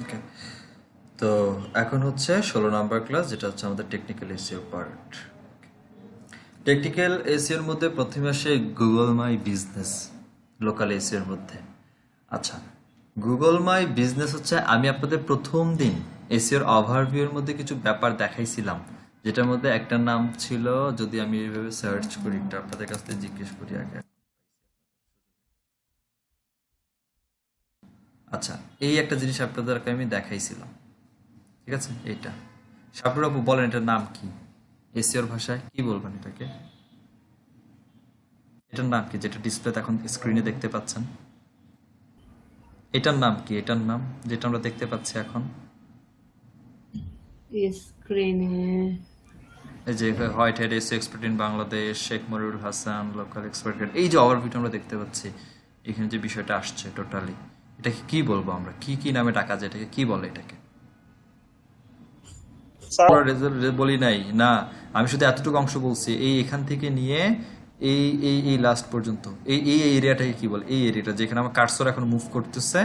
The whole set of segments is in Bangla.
ওকে, তো এখন হচ্ছে 16 নম্বর ক্লাস, যেটা হচ্ছে আমাদের টেকনিক্যাল এসইও পার্ট। টেকনিক্যাল এসইওর মধ্যে প্রথমে আসে গুগল মাই বিজনেস, লোকাল এসইওর মধ্যে। আচ্ছা, গুগল মাই বিজনেস হচ্ছে, আমি আপনাদের প্রথম দিন এসইওর ওভারভিউর মধ্যে কিছু ব্যাপার দেখাইছিলাম, যেটার মধ্যে একটা নাম ছিল, যদি আমি এইভাবে সার্চ করি, একটু আপনাদের কাছ থেকে জিজ্ঞেস করি আগে। আচ্ছা, এই একটা জিনিস আপনাদেরকে আমি দেখাইছিলাম, ঠিক আছে? এইটা সাপুর আপু বলেন, এটার নাম কি? এসিওর ভাষায় কি বলবেন এটাকে? এটার নাম কি, যেটা ডিসপ্লেতে এখন স্ক্রিনে দেখতে পাচ্ছেন? এটার নাম কি, এটার নাম যেটা আমরা দেখতে পাচ্ছি এখন? স্ক্রিনে এই যে white head SEO expert in Bangladesh, Sheikh Monirul Hasan, local expert, এই যে ওভারভিউটা আমরা দেখতে পাচ্ছি, এখানে যে বিষয়টা আসছে টোটালি, এটাকে কি বলবো আমরা, কি কি নামে ডাকা যায়, এটাকে কি বলে এটাকে? স্যার, পুরো রেজাল্ট বলি নাই না, আমি শুধু এতটুকু অংশ বলছি, এই এখান থেকে নিয়ে এই এই এই লাস্ট পর্যন্ত, এই এই এরিয়াটাকে কি বলে? এই এরিয়াটা যেখানে আমার কার্সর এখন মুভ করতেছে,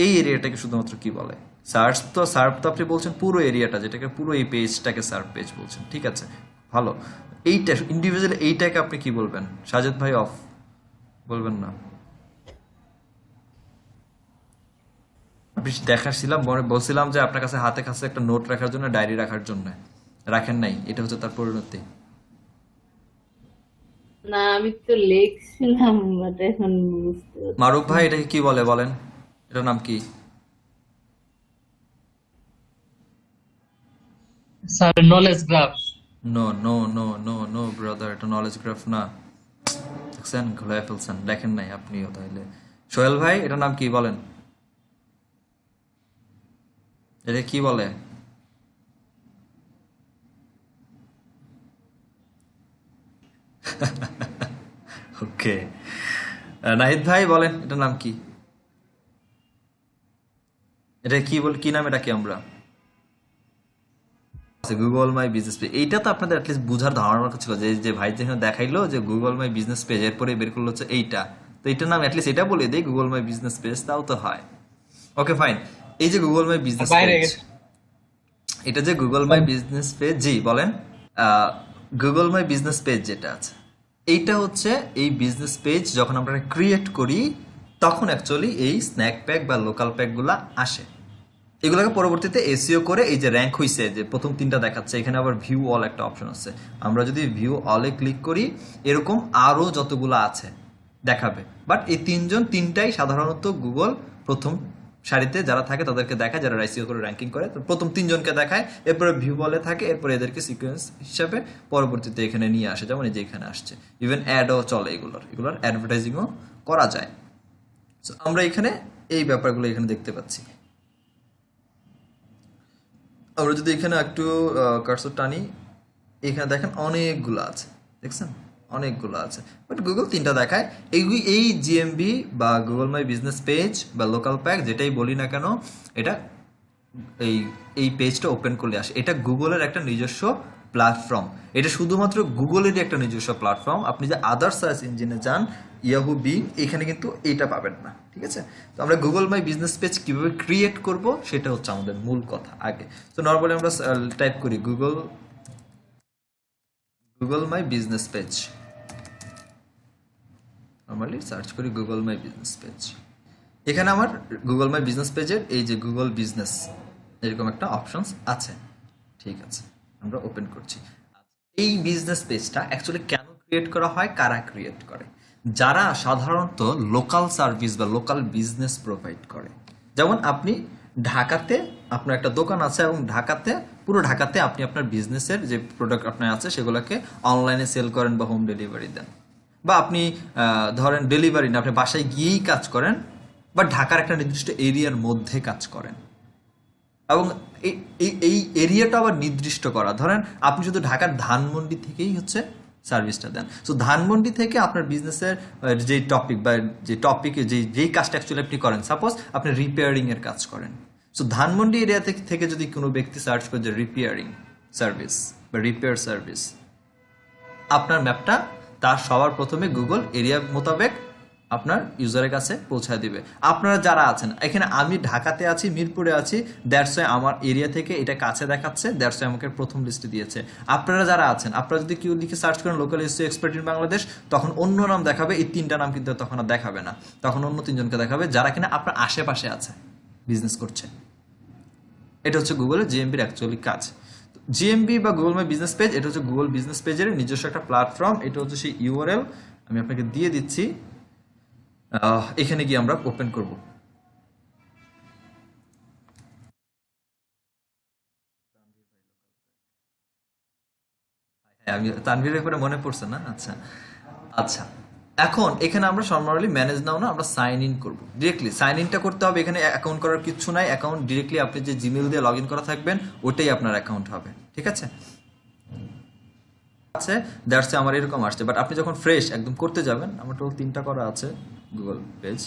এই এরিয়াটাকে শুধুমাত্র কি বলে? সার্ভ তো আপনি বলছেন পুরো এরিয়াটা, যেটাকে পুরো এই পেজটাকে সার্ভ পেজ বলছেন, ঠিক আছে, ভালো। এইটা ইন্ডিভিজুয়াল, এইটাকে আপনি কি বলবেন? সাজেদ ভাই অফ, বলবেন না? আপনি দেখাচ্ছিলাম, বলছিলাম যে আপনার কাছে হাতে কাছে একটা নোট রাখার জন্য, ডায়েরি রাখার জন্য, রাখেন নাই, এটা হচ্ছে তার পরিণতি। না, আমি তো লিখছিলাম বাট এখন বুঝতে মারুফ পারছি ভাই, না। এটাকে কি বলে বলেন? এটার নাম কি? Sir knowledge graph. No no no no no brother, এটা নলেজ গ্রাফ না। দেখছেন, ঘোলায় ফেলছেন, লেখেন নাই আপনিও তাইলে। সোহেল ভাই, এটার নাম কি বলেন? এটা কি বলে? ওকে, নাহিদ ভাই বলেন, এটার নাম কি? এটা কি বল, কি নামে ডাকি আমরা? গুগল মাই বিজনেস পেজ, এইটা তো আপনাদের অ্যাটলিস্ট বুঝার ধারণা ছিল, যে যে ভাই যেখানে দেখাইলো যে গুগল মাই বিজনেস পেজ, এরপরে বের করলো হচ্ছে এইটা, তো এইটার নাম অ্যাটলিস্ট এটা বলে দেই, গুগল মাই বিজনেস পেজ, তাও তো হয়। ওকে ফাইন, এই যে গুগল মাই আর বিজনেস বাইরে পেজ, গেছে। এটা যে Google my sir, business page, জি বলেন। গুগল মাই বিজনেস পেজ যেটা আছে, এইটা হচ্ছে এই বিজনেস পেজ যখন আমরা ক্রিয়েট করি, তখন অ্যাকচুয়ালি এই স্ন্যাক প্যাক বা লোকাল প্যাকগুলা আসে। এগুলোকে পরবর্তীতে এসইও করে এই যে র্যাঙ্ক হইছে, যে প্রথম তিনটা দেখাচ্ছে, এখানে আবার ভিউ অল একটা অপশন আছে, আমরা যদি ভিউ অলে ক্লিক করি, এরকম আরো যতগুলো আছে দেখাবে। বাট এই তিনটাই সাধারণত গুগল প্রথম সারিতে যারা থাকে তাদেরকে দেখায়, যারা এসইও করে র্যাঙ্কিং করে, তো প্রথম তিনজনকে দেখায়, এরপরে ভিউ বলে থাকে, এরপরে এদেরকে সিকোয়েন্স হিসাবে পরবর্তীতে এখানে নিয়ে আসে, যেমন এই যে এখানে আসছে। ইভেন অ্যাডও চলে, এগুলোর অ্যাডভার্টাইজিংও করা যায়। So, আমরা এখানে এই ব্যাপারগুলো এখানে দেখতে পাচ্ছি। আমরা যদি এখানে একটু কার্সর টানি, এখানে দেখেন অনেকগুলো আছে, দেখছেন, অনেকগুলো আছে, বাট গুগল তিনটা দেখায়। এই জিএমবি বা গুগল মাই বিজনেস পেজ বা লোকাল প্যাক যেটাই বলি না কেন, এটা এই এই পেজটা ওপেন করলে আসে, এটা গুগলের একটা নিজস্ব প্ল্যাটফর্ম, এটা শুধুমাত্র গুগলেরই একটা নিজস্ব প্ল্যাটফর্ম। আপনি যে আদার সার্চ ইঞ্জিনে যান, ইয়াহু, বিং, এখানে কিন্তু এইটা পাবেন না, ঠিক আছে? তো আমরা গুগল মাই বিজনেস পেজ কিভাবে ক্রিয়েট করব, সেটা হচ্ছে আমাদের মূল কথা আগে। তো নর্মালি আমরা টাইপ করি Google my business page, normally search করি গুগল মাই বিজনেস পেজ। এখানে আমার গুগল মাই বিজনেস পেজের এই যে গুগল বিজনেস, এরকম একটা অপশনস আছে, ঠিক আছে? আমরা ওপেন করছি। এই বিজনেস পেজটা অ্যাকচুয়ালি কেন ক্রিয়েট করা হয়, কারা ক্রিয়েট করে? যারা সাধারণত লোকাল সার্ভিস বা লোকাল বিজনেস প্রোভাইড করে। যেমন আপনি ঢাকাতে আপনার একটা দোকান আছে, এবং পুরো ঢাকাতে আপনি আপনার বিজনেসের যে প্রোডাক্ট আপনার আছে সেগুলোকে অনলাইনে সেল করেন বা হোম ডেলিভারি দেন, বা আপনি ধরেন ডেলিভারি না, আপনি বাসায় গিয়েই কাজ করেন, বা ঢাকার একটা নির্দিষ্ট এরিয়ার মধ্যে কাজ করেন, এবং এই এরিয়াটা আবার নির্দিষ্ট করা। ধরেন আপনি শুধু ঢাকার ধানমন্ডি থেকেই হচ্ছে সার্ভিসটা দেন, সো ধানমন্ডি থেকে আপনার বিজনেসের যে টপিক বা যে টপিকে যেই কাজটা অ্যাকচুয়ালি আপনি করেন, সাপোজ আপনি রিপেয়ারিং এর কাজ করেন, সো ধানমন্ডি এরিয়া থেকে যদি কোনো ব্যক্তি সার্চ করে যে রিপেয়ারিং সার্ভিস বা রিপেয়ার সার্ভিস, আপনার ম্যাপটা তার সবার প্রথমে গুগল এরিয়া মোতাবেক আপনার ইউজারের কাছে পৌঁছায় দিবে। আপনারা যারা আছেন এখানে, আমি ঢাকাতে আছি, মিরপুরে আছি, দ্যাটস ওয়াই আমার এরিয়া থেকে এটা কাছে দেখাচ্ছে, দ্যাটস ওয়াই আমাকে প্রথম লিস্টে দিয়েছে। আপনারা যারা আছেন, আপনারা যদি কেউ লিখে সার্চ করেন local SEO expert in Bangladesh, তখন অন্য নাম দেখাবে, এই 3টা নাম কিন্তু তখন আর দেখাবে না, তখন অন্য 3জনকে দেখাবে যারা কিনা আপনার আশেপাশে আছে, বিজনেস করছে। এটা হচ্ছে গুগলের জিএমবির অ্যাকচুয়ালি কাজ। জিএমবি বা গুগল মাই বিজনেস পেজ, এটা হচ্ছে গুগল বিজনেস পেজের নিজস্ব একটা প্ল্যাটফর্ম। এটা হচ্ছে সেই ইউআরএল, আমি আপনাকে দিয়ে দিচ্ছি। এখানে গিয়ে আমরা ওপেন করব। আমি তানভীরের ব্যাপারে মনে পড়ছে না? আচ্ছা আচ্ছা, এখন এখানে আমরা নরমালি ম্যানেজ নাও না, আমরা সাইন ইন করবো। ডিরেক্টলি সাইন ইনটা করতে হবে, এখানে অ্যাকাউন্ট করার কিছু নাই। অ্যাকাউন্ট ডিরেক্টলি আপনি যে জিমেল দিয়ে লগ ইন করা থাকবেন ওটাই আপনার অ্যাকাউন্ট হবে, ঠিক আছে? আছে দ্যাটস আমার এরকম আসছে, বাট আপনি যখন ফ্রেশ একদম করতে যাবেন, আমার টোটাল 3টা করা আছে গুগল পেজ।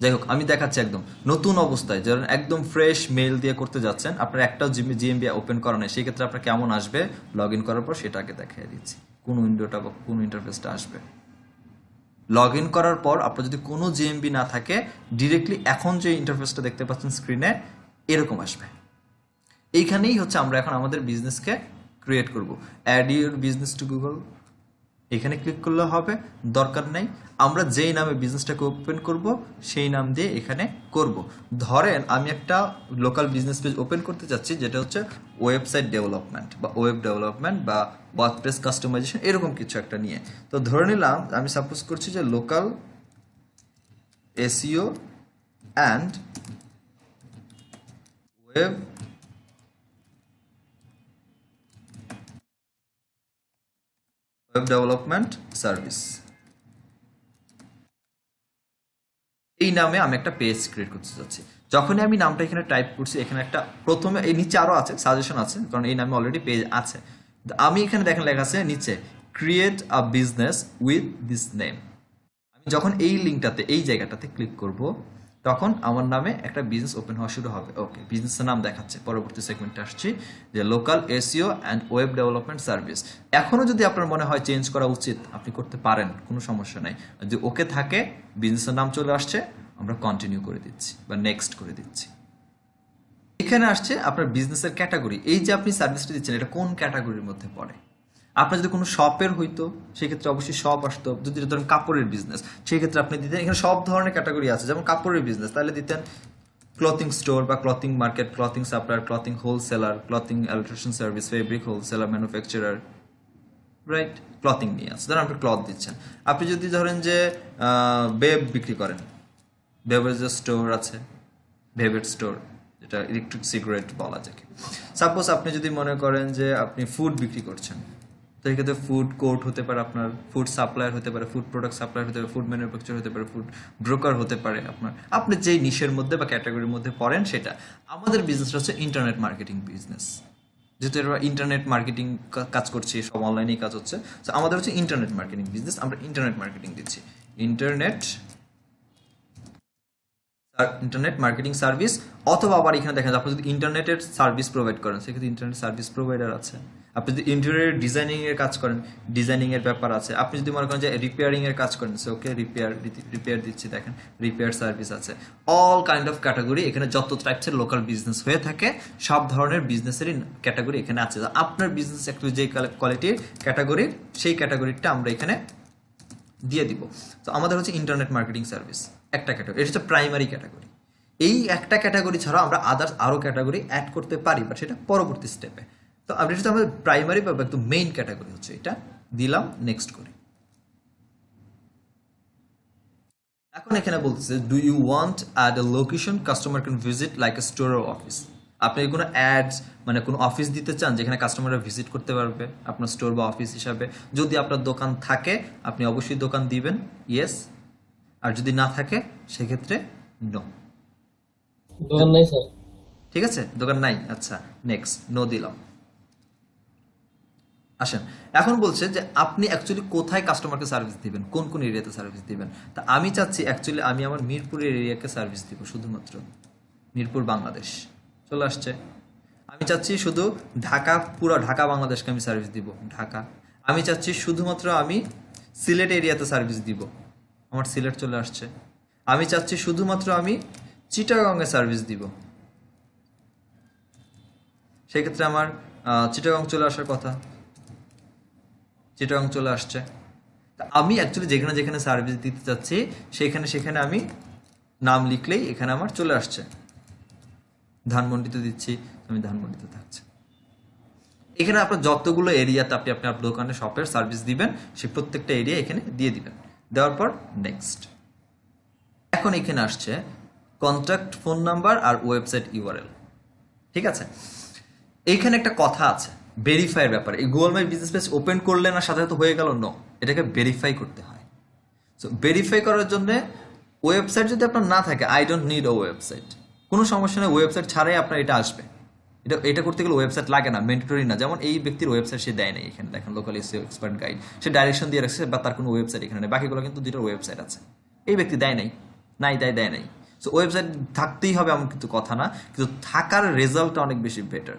যাই হোক, আমি দেখাচ্ছি একদম নতুন অবস্থায়, যখন একদম ফ্রেশ মেল দিয়ে করতে যাচ্ছেন, আপনার একটাও জিএমবি ওপেন করা নেই, সেই ক্ষেত্রে আপনার কেমন আসবে লগ ইন করার পর সেটাকে দেখিয়ে দিচ্ছি, কোন উইন্ডোটা বা কোন ইন্টারফেসটা আসবে। লগ ইন করার পর আপনার যদি কোনো জিএমবি না থাকে, ডিরেক্টলি এখন যে ইন্টারফেসটা দেখতে পাচ্ছেন স্ক্রিনে, এরকম আসবে। এইখানেই হচ্ছে আমরা এখন আমাদের বিজনেসকে ক্রিয়েট করব। Add your business to Google, এখানে ক্লিক করলে হবে, দরকার নেই। আমরা যেই নামে বিজনেসটাকে ওপেন করব সেই নাম দিয়ে এখানে করব। ধরেন আমি একটা লোকাল বিজনেস পেজ ওপেন করতে চাচ্ছি, যেটা হচ্ছে ওয়েবসাইট ডেভেলপমেন্ট বা ওয়েব ডেভেলপমেন্ট বা ওয়ার্ডপ্রেস কাস্টমাইজেশন, এরকম কিছু একটা নিয়ে। তো ধরে নিলাম, আমি সাপোজ করছি যে local SEO and web development service, এই নামে আমি একটা পেজ ক্রিয়েট করতে চাচ্ছি। যখনই আমি নামটা এখানে টাইপ করছি, এখানে একটা প্রথমে এই নিচে আরো আছে সাজেশন আছে, কারণ এই নামে অলরেডি পেজ আছে। আমি এখানে দেখেন লেখা আছে নিচে create a business with this name. আমি যখন এই লিঙ্কটাতে, এই জায়গাটাতে ক্লিক করব, তখন আমার নামে একটা বিজনেস ওপেন হওয়া শুরু হবে। ওকে, বিজনেসের নাম দেখাচ্ছে। পরবর্তী সেগমেন্টে আসছি, যে local SEO and web development service. এখনো যদি আপনার মনে হয় চেঞ্জ করা উচিত, আপনি করতে পারেন, কোনো সমস্যা নাই। যদি ওকে থাকে, বিজনেসের নাম চলে আসছে, আমরা কন্টিনিউ করে দিচ্ছি বা নেক্সট করে দিচ্ছি। এখানে আসছে আপনার বিজনেসের ক্যাটাগরি। এই যে আপনি সার্ভিসটা দিচ্ছেন, এটা কোন ক্যাটাগরির মধ্যে পড়ে। আপনার যদি কোনো শপের হইতো, সেক্ষেত্রে অবশ্যই শপ আসতো। যদি ধরেন কাপড়ের বিজনেস, সেই ক্ষেত্রে আপনি দিতেন, এখানে সব ধরনের ক্যাটাগরি আছে, যেমন কাপড়ের বিজনেস, তাহলে দিতেন ক্লথিং স্টোর বা clothing market, clothing supplier, clothing wholesaler, clothing electrician service, fabric wholesaler, manufacturer, right? Clothing নিয়ে আছে, ধরেন আপনি ক্লথ দিচ্ছেন। আপনি যদি ধরেন যে বেব বিক্রি করেন, বেভারেজের স্টোর আছে, ভেবেট স্টোর, যেটা ইলেকট্রিক সিগারেট বলা যায়। সাপোজ আপনি যদি মনে করেন যে আপনি ফুড বিক্রি করছেন, তো এক্ষেত্রে ফুড কোর্ট হতে পারে, আপনার ফুড সাপ্লায়ার হতে পারে, ফুড প্রোডাক্ট সাপ্লায়ার হতে পারে, ফুড ম্যানুফ্যাকচার হতে পারে, ফুড ব্রোকার হতে পারে। আপনি যেই নিশের মধ্যে বা ক্যাটাগরির মধ্যে পড়েন সেটা। আমাদের বিজনেসটা হচ্ছে ইন্টারনেট মার্কেটিং বিজনেস, যেহেতু এরা ইন্টারনেট মার্কেটিং কাজ করছি, সব অনলাইনেই কাজ হচ্ছে। তো আমাদের হচ্ছে ইন্টারনেট মার্কেটিং বিজনেস, আমরা ইন্টারনেট মার্কেটিং দিচ্ছি। ইন্টারনেট মার্কেটিং সার্ভিস, অথবা আবার এখানে দেখেন আপনি যদি ইন্টারনেটের সার্ভিস প্রোভাইড করেন, সেক্ষেত্রে ইন্টারনেট সার্ভিস প্রোভাইডার আছে। আপনি যদি ইন্টেরিয়র ডিজাইনিং এর কাজ করেন, ডিজাইনিং এর ব্যাপার আছে। আপনি যদি মনে করেন যে রিপেয়ারিং এর কাজ করেন, ওকে রিপেয়ার দিচ্ছি, দেখেন রিপেয়ার সার্ভিস আছে। অল কাইন্ড অফ ক্যাটাগরি, এখানে যত টাইপসের লোকাল বিজনেস হয়ে থাকে, সব ধরনের বিজনেসেরই ক্যাটাগরি এখানে আছে। আপনার বিজনেস একটু যে কোয়ালিটির ক্যাটাগরি, সেই ক্যাটাগরিটা আমরা এখানে দিয়ে দিব। তো আমাদের হচ্ছে ইন্টারনেট মার্কেটিং সার্ভিস একটা ক্যাটাগরি, এটা হচ্ছে প্রাইমারি ক্যাটাগরি। এই একটা ক্যাটাগরি ছাড়াও আমরা আদার্স আরো ক্যাটাগরি অ্যাড করতে পারি, বাট সেটা পরবর্তী স্টেপে। তো আমরা যেটা আমাদের প্রাইমারি বা একদম মেইন ক্যাটাগরি হচ্ছে এটা, দিলাম, নেক্সট করি। এখন এখানে বলতেছে do you want add a location customer can visit like a store or office. আপনি কোনো অ্যাডস মানে কোনো অফিস দিতে চান যেখানে কাস্টমাররা ভিজিট করতে পারবে আপনার স্টোর বা অফিস হিসাবে। যদি আপনার দোকান থাকে, আপনি অবশ্যই দোকান দিবেন, ইয়েস। আর যদি না থাকে, সেক্ষেত্রে নো। দোকান নাই স্যার। ঠিক আছে, দোকান নাই, আচ্ছা নেক্সট, নো দিলাম। আসেন, এখন বলছে যে আপনি অ্যাকচুয়ালি কোথায় কাস্টমারকে সার্ভিস দিবেন, কোন কোন এরিয়াতে সার্ভিস দিবেন। তা আমি চাচ্ছি অ্যাকচুয়ালি আমি আমার মিরপুরের এরিয়াকে সার্ভিস দিব, শুধুমাত্র মিরপুর বাংলাদেশ চলে আসছে। আমি চাচ্ছি শুধু ঢাকা, পুরো ঢাকা বাংলাদেশকে আমি সার্ভিস দিব, ঢাকা। আমি চাচ্ছি শুধুমাত্র আমি সিলেট এরিয়াতে সার্ভিস দিব, আমার সিলেট চলে আসছে। আমি চাচ্ছি শুধুমাত্র আমি চিটাগংয়ে সার্ভিস দিব, সেক্ষেত্রে আমার চিটাগং চলে আসার কথা, চিটাগং চলে আসছে। তা আমি অ্যাকচুয়ালি যেখানে যেখানে সার্ভিস দিতে চাচ্ছি সেখানে আমি নাম লিখলেই এখানে আমার চলে আসছে। ধানমন্ডিতে দিচ্ছি, আমি ধানমন্ডিতে থাকছে। এখানে আপনার যতগুলো এরিয়াতে আপনি আপনার দোকানে শপের সার্ভিস দিবেন সেই প্রত্যেকটা এরিয়া এখানে দিয়ে দিবেন। দেওয়ার পর নেক্সট। এখন এখানে আসছে কন্ট্যাক্ট ফোন নাম্বার আর ওয়েবসাইট ইউআরএল। ঠিক আছে, এইখানে একটা কথা আছে ভেরিফাইয়ের ব্যাপারে। এই Google my business page open করলে না সাথে সাথে হয়ে গেল, নো, এটাকে ভেরিফাই করতে হয়। সো ভেরিফাই করার জন্য ওয়েবসাইট যদি আপনার না থাকে, I don't need a website, কোনো সমস্যা নেই, ওয়েবসাইট ছাড়াই আপনার এটা আসবে। এটা করতে গেলে ওয়েবসাইট লাগে না, ম্যান্ডেটরি না। যেমন এই ব্যক্তির ওয়েবসাইট সে দেয় নাই, এখানে দেখেন লোকাল এসইও এক্সপার্ট গাইড, সে ডাইরেকশন দিয়ে রাখছে বা তার কোনো ওয়েবসাইট এখানে নেই। বাকিগুলো কিন্তু দুটো ওয়েবসাইট আছে, এই ব্যক্তি দেয় নাই, দেয় নাই। সো ওয়েবসাইট থাকতেই হবে এমন কিন্তু কথা না, কিন্তু থাকার রেজাল্টটা অনেক বেশি বেটার।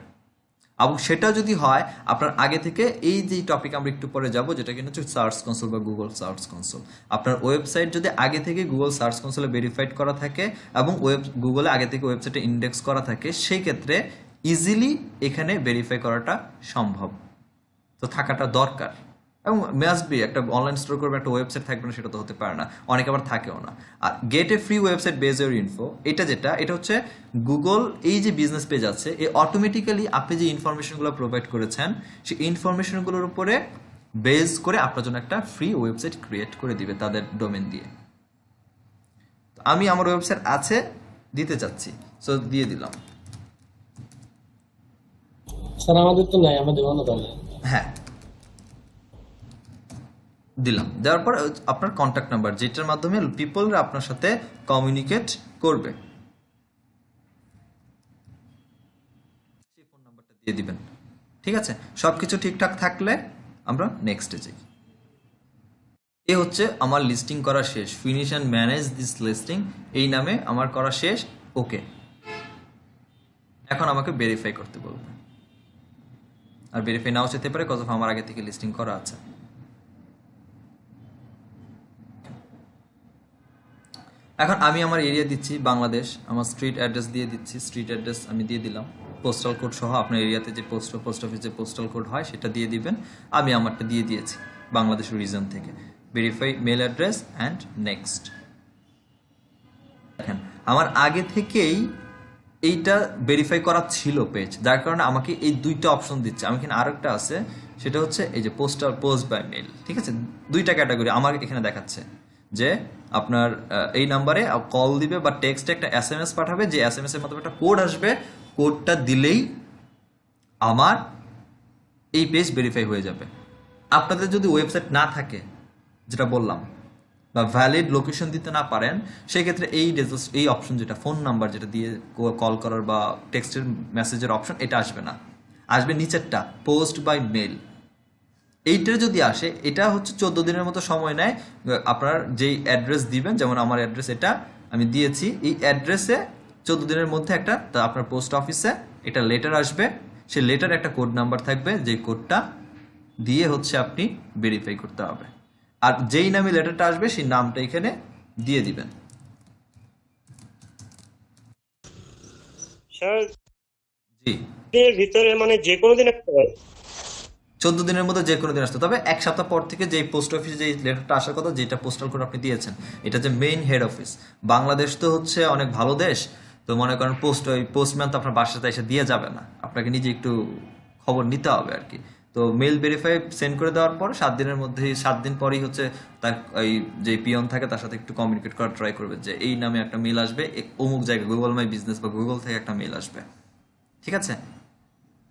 এবং সেটা যদি হয় আপনার আগে থেকে, এই যে টপিক আমরা একটু পরে যাব যেটা কিনা হচ্ছে সার্চ কনসোল বা গুগল সার্চ কনসোল, আপনার ওয়েবসাইট যদি আগে থেকে গুগল সার্চ কনসোলে ভেরিফাইড করা থাকে এবং গুগলে আগে থেকে ওয়েবসাইটে ইন্ডেক্স করা থাকে, সেই ক্ষেত্রে ইজিলি এখানে ভেরিফাই করাটা সম্ভব। তো থাকাটা দরকার, এবং মাস্ট বি একটা অনলাইন স্টোর করবে, একটা ওয়েবসাইট থাকবে না সেটা তো হতে পারে না, অনেকে আবার থাকেও না। আর get a free website base your info, এটা হচ্ছে গুগল এই যে বিজনেস পেজ আছে, এ অটোমেটিক্যালি আপনি যে ইনফরমেশনগুলো প্রোভাইড করেছেন সেই ইনফরমেশনগুলোর উপরে বেজ করে আপনার জন্য একটা ফ্রি ওয়েবসাইট ক্রিয়েট করে দিবে তাদের ডোমেন দিয়ে। আমি আমার ওয়েবসাইট আছে দিতে চাচ্ছি, সো দিয়ে দিলাম। স্যার আমাদের তো নাই, আমাদের অন্য দলে। হ্যাঁ, দিলাম। দেওয়ার পর আপনার কন্ট্যাক্ট নাম্বার, যেটার মাধ্যমে পিপলরা আপনার সাথে কমিউনিকেট করবে, সেই ফোন নাম্বারটা দিয়ে দিবেন। ঠিক আছে, সবকিছু ঠিকঠাক থাকলে আমরা নেক্সটে যাই। এ হচ্ছে আমার লিস্টিং করা শেষ, finish and manage this listing, এই নামে আমার করা শেষ। ওকে, এখন আমাকে ভেরিফাই করতে বলবে, আর ভেরিফাই নাও যেতে পারে, কজ আমার আগে থেকে লিস্টিং করা আছে। এখন আমি আমার এরিয়া দিচ্ছি বাংলাদেশ, আমার স্ট্রিট অ্যাড্রেস দিয়ে দিচ্ছি, স্ট্রিট অ্যাড্রেস আমি দিয়ে দিলাম, পোস্টাল কোড সহ আপনার এরিয়াতে যে পোস্ট অফিস যে পোস্টাল কোড হয় সেটা দিয়ে দিবেন। আমি আমারটা দিয়ে দিয়েছি বাংলাদেশ রিজন থেকে। Verify mail address and next. দেখেন আমার আগে থেকেই এইটা ভেরিফাই করা ছিল পেজ, যার কারণে আমাকে এই দুইটা অপশন দিচ্ছে। আমি এখানে আরেকটা আছে, সেটা হচ্ছে এই যে পোস্ট বাই মেল। ঠিক আছে, দুইটা ক্যাটাগরি আমার এখানে দেখাচ্ছে যে আপনার এই নাম্বারে কল দিবে বা টেক্সটে একটা SMS পাঠাবে, যে SMS এর মাধ্যমে একটা কোড আসবে, কোডটা দিলেই আমার এই পেজ ভেরিফাই হয়ে যাবে। আপনাদের যদি ওয়েবসাইট না থাকে, যেটা বললাম, বা ভ্যালিড লোকেশন দিতে না পারেন, সেক্ষেত্রে এই অপশন যেটা ফোন নাম্বার যেটা দিয়ে কল করার বা টেক্সটের মেসেজের অপশন, এটা আসবে না, আসবে নিচেরটা পোস্ট বাই মেল। এইটার যদি আসে, এটা হচ্ছে 14 দিনের মতো সময় নেয়। আপনার যেই অ্যাড্রেস দিবেন, যেমন আমার অ্যাড্রেস এটা আমি দিয়েছি, এই অ্যাড্রেসে 14 দিনের মধ্যে একটা আপনার পোস্ট অফিসে একটা লেটার আসবে, সেই লেটার একটা কোড নাম্বার থাকবে, যে কোডটা দিয়ে হচ্ছে আপনি ভেরিফাই করতে হবে। আর যেই নামে লেটারটা আসবে সেই নামটা এখানে দিয়ে দিবেন। স্যার জি, এর ভিতরে মানে যে কোনো দিন আসতে পারে? 14 দিনের মধ্যে যে কোনো দিন আসতে, তবে এক সপ্তাহ পর থেকে যেই পোস্ট অফিসে যে লেটারটা আসার কথা, যেটা পোস্টাল কোড আপনি দিয়েছেন, এটা যে মেইন হেড অফিস। বাংলাদেশ তো হচ্ছে অনেক ভালো দেশ, তো মনে করেন পোস্টম্যান তো আপনার বাসাতে এসে দিয়ে যাবে না, আপনাকে নিজে একটু খবর নিতে হবে আর কি। তো মেল ভেরিফাই সেন্ড করে দেওয়ার পর 7 দিনের মধ্যেই, 7 দিন পরেই হচ্ছে তার এই যে পিয়ন থাকে তার সাথে একটু কমিউনিকেট করার ট্রাই করবে, যে এই নামে একটা মেল আসবে অমুক জায়গায়, গুগল মাই বিজনেস বা গুগল থেকে একটা মেল আসবে। ঠিক আছে,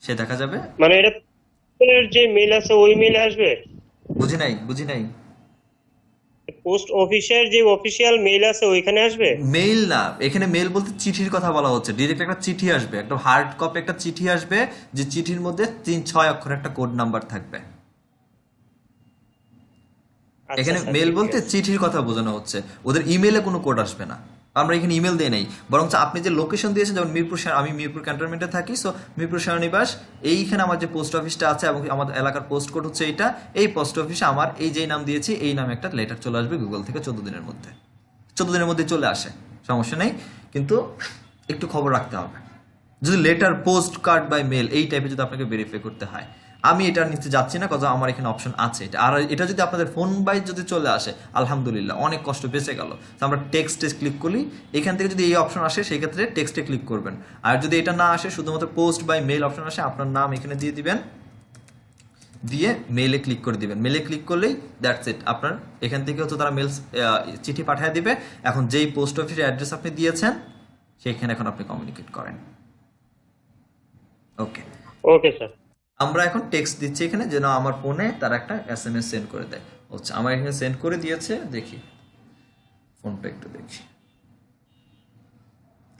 সে দেখা যাবে। মানে এটা যে মেল আছে ওই মেলে আসবে? বুঝি নাই। পোস্ট অফিসের যে অফিসিয়াল মেল আছে ওইখানে আসবে? মেইল না, এখানে মেল বলতে চিঠির কথা বলা হচ্ছে। ডিরেক্ট একটা চিঠি আসবে, একটা হার্ড কপি একটা চিঠি আসবে, যে চিঠির মধ্যে 3-6 অক্ষর একটা কোড নাম্বার থাকবে। আচ্ছা এখানে স্যার, মেল ঠিক বলতে আছে। চিঠির কথা বোঝানো হচ্ছে, ওদের ইমেলে কোনো কোড আসবে না। আমরা এখানে ইমেল দিয়ে নেই, বরং আপনি যে লোকেশন দিয়েছেন, যেমন মিরপুর, আমি মিরপুর ক্যান্টনমেন্টে থাকি, সো মিরপুর সেনানিবাস, এইখানে আমার যে পোস্ট অফিসটা আছে এবং আমাদের এলাকার পোস্ট কোড হচ্ছে এইটা, এই পোস্ট অফিসে আমার এই যেই নাম দিয়েছি এই নামে একটা লেটার চলে আসবে গুগল থেকে 14 দিনের মধ্যে। 14 দিনের মধ্যে চলে আসে, সমস্যা নেই, কিন্তু একটু খবর রাখতে হবে। যদি letter, post card by mail এই টাইপের যদি আপনাকে ভেরিফাই করতে হয়, আমি এটা নিতে যাচ্ছি না, কারণ আমার এখানে অপশন আছে এটা। আর এটা যদি আপনাদের ফোন বাই যদি চলে আসে, আলহামদুলিল্লাহ, অনেক কষ্ট বেঁচে গেল। তো আমরা টেক্সটে ক্লিক করি, এখান থেকে যদি এই অপশন আসে সেই ক্ষেত্রে টেক্সটে ক্লিক করবেন। আর যদি এটা না আসে, শুধুমাত্র পোস্ট বাই মেল অপশন আসে, আপনার নাম এখানে দিয়ে দিবেন, দিয়ে মেলে ক্লিক করে দিবেন। মেলে ক্লিক করলেই দ্যাটস ইট, আপনার এখান থেকে হচ্ছে তারা মেল, চিঠি পাঠিয়ে দিবে। এখন যেই পোস্ট অফিসের অ্যাড্রেস আপনি দিয়েছেন সেখানে এখন আপনি কমিউনিকেট করেন। ওকে ওকে স্যার। আমরা এখন টেক্সট দিচ্ছি এখানে, যেন আমার ফোনে তারা একটা SMS সেন্ড করে দেয়। হচ্ছে আমার এখানে সেন্ড করে দিয়েছে, দেখি ফোনটা একটু দেখি।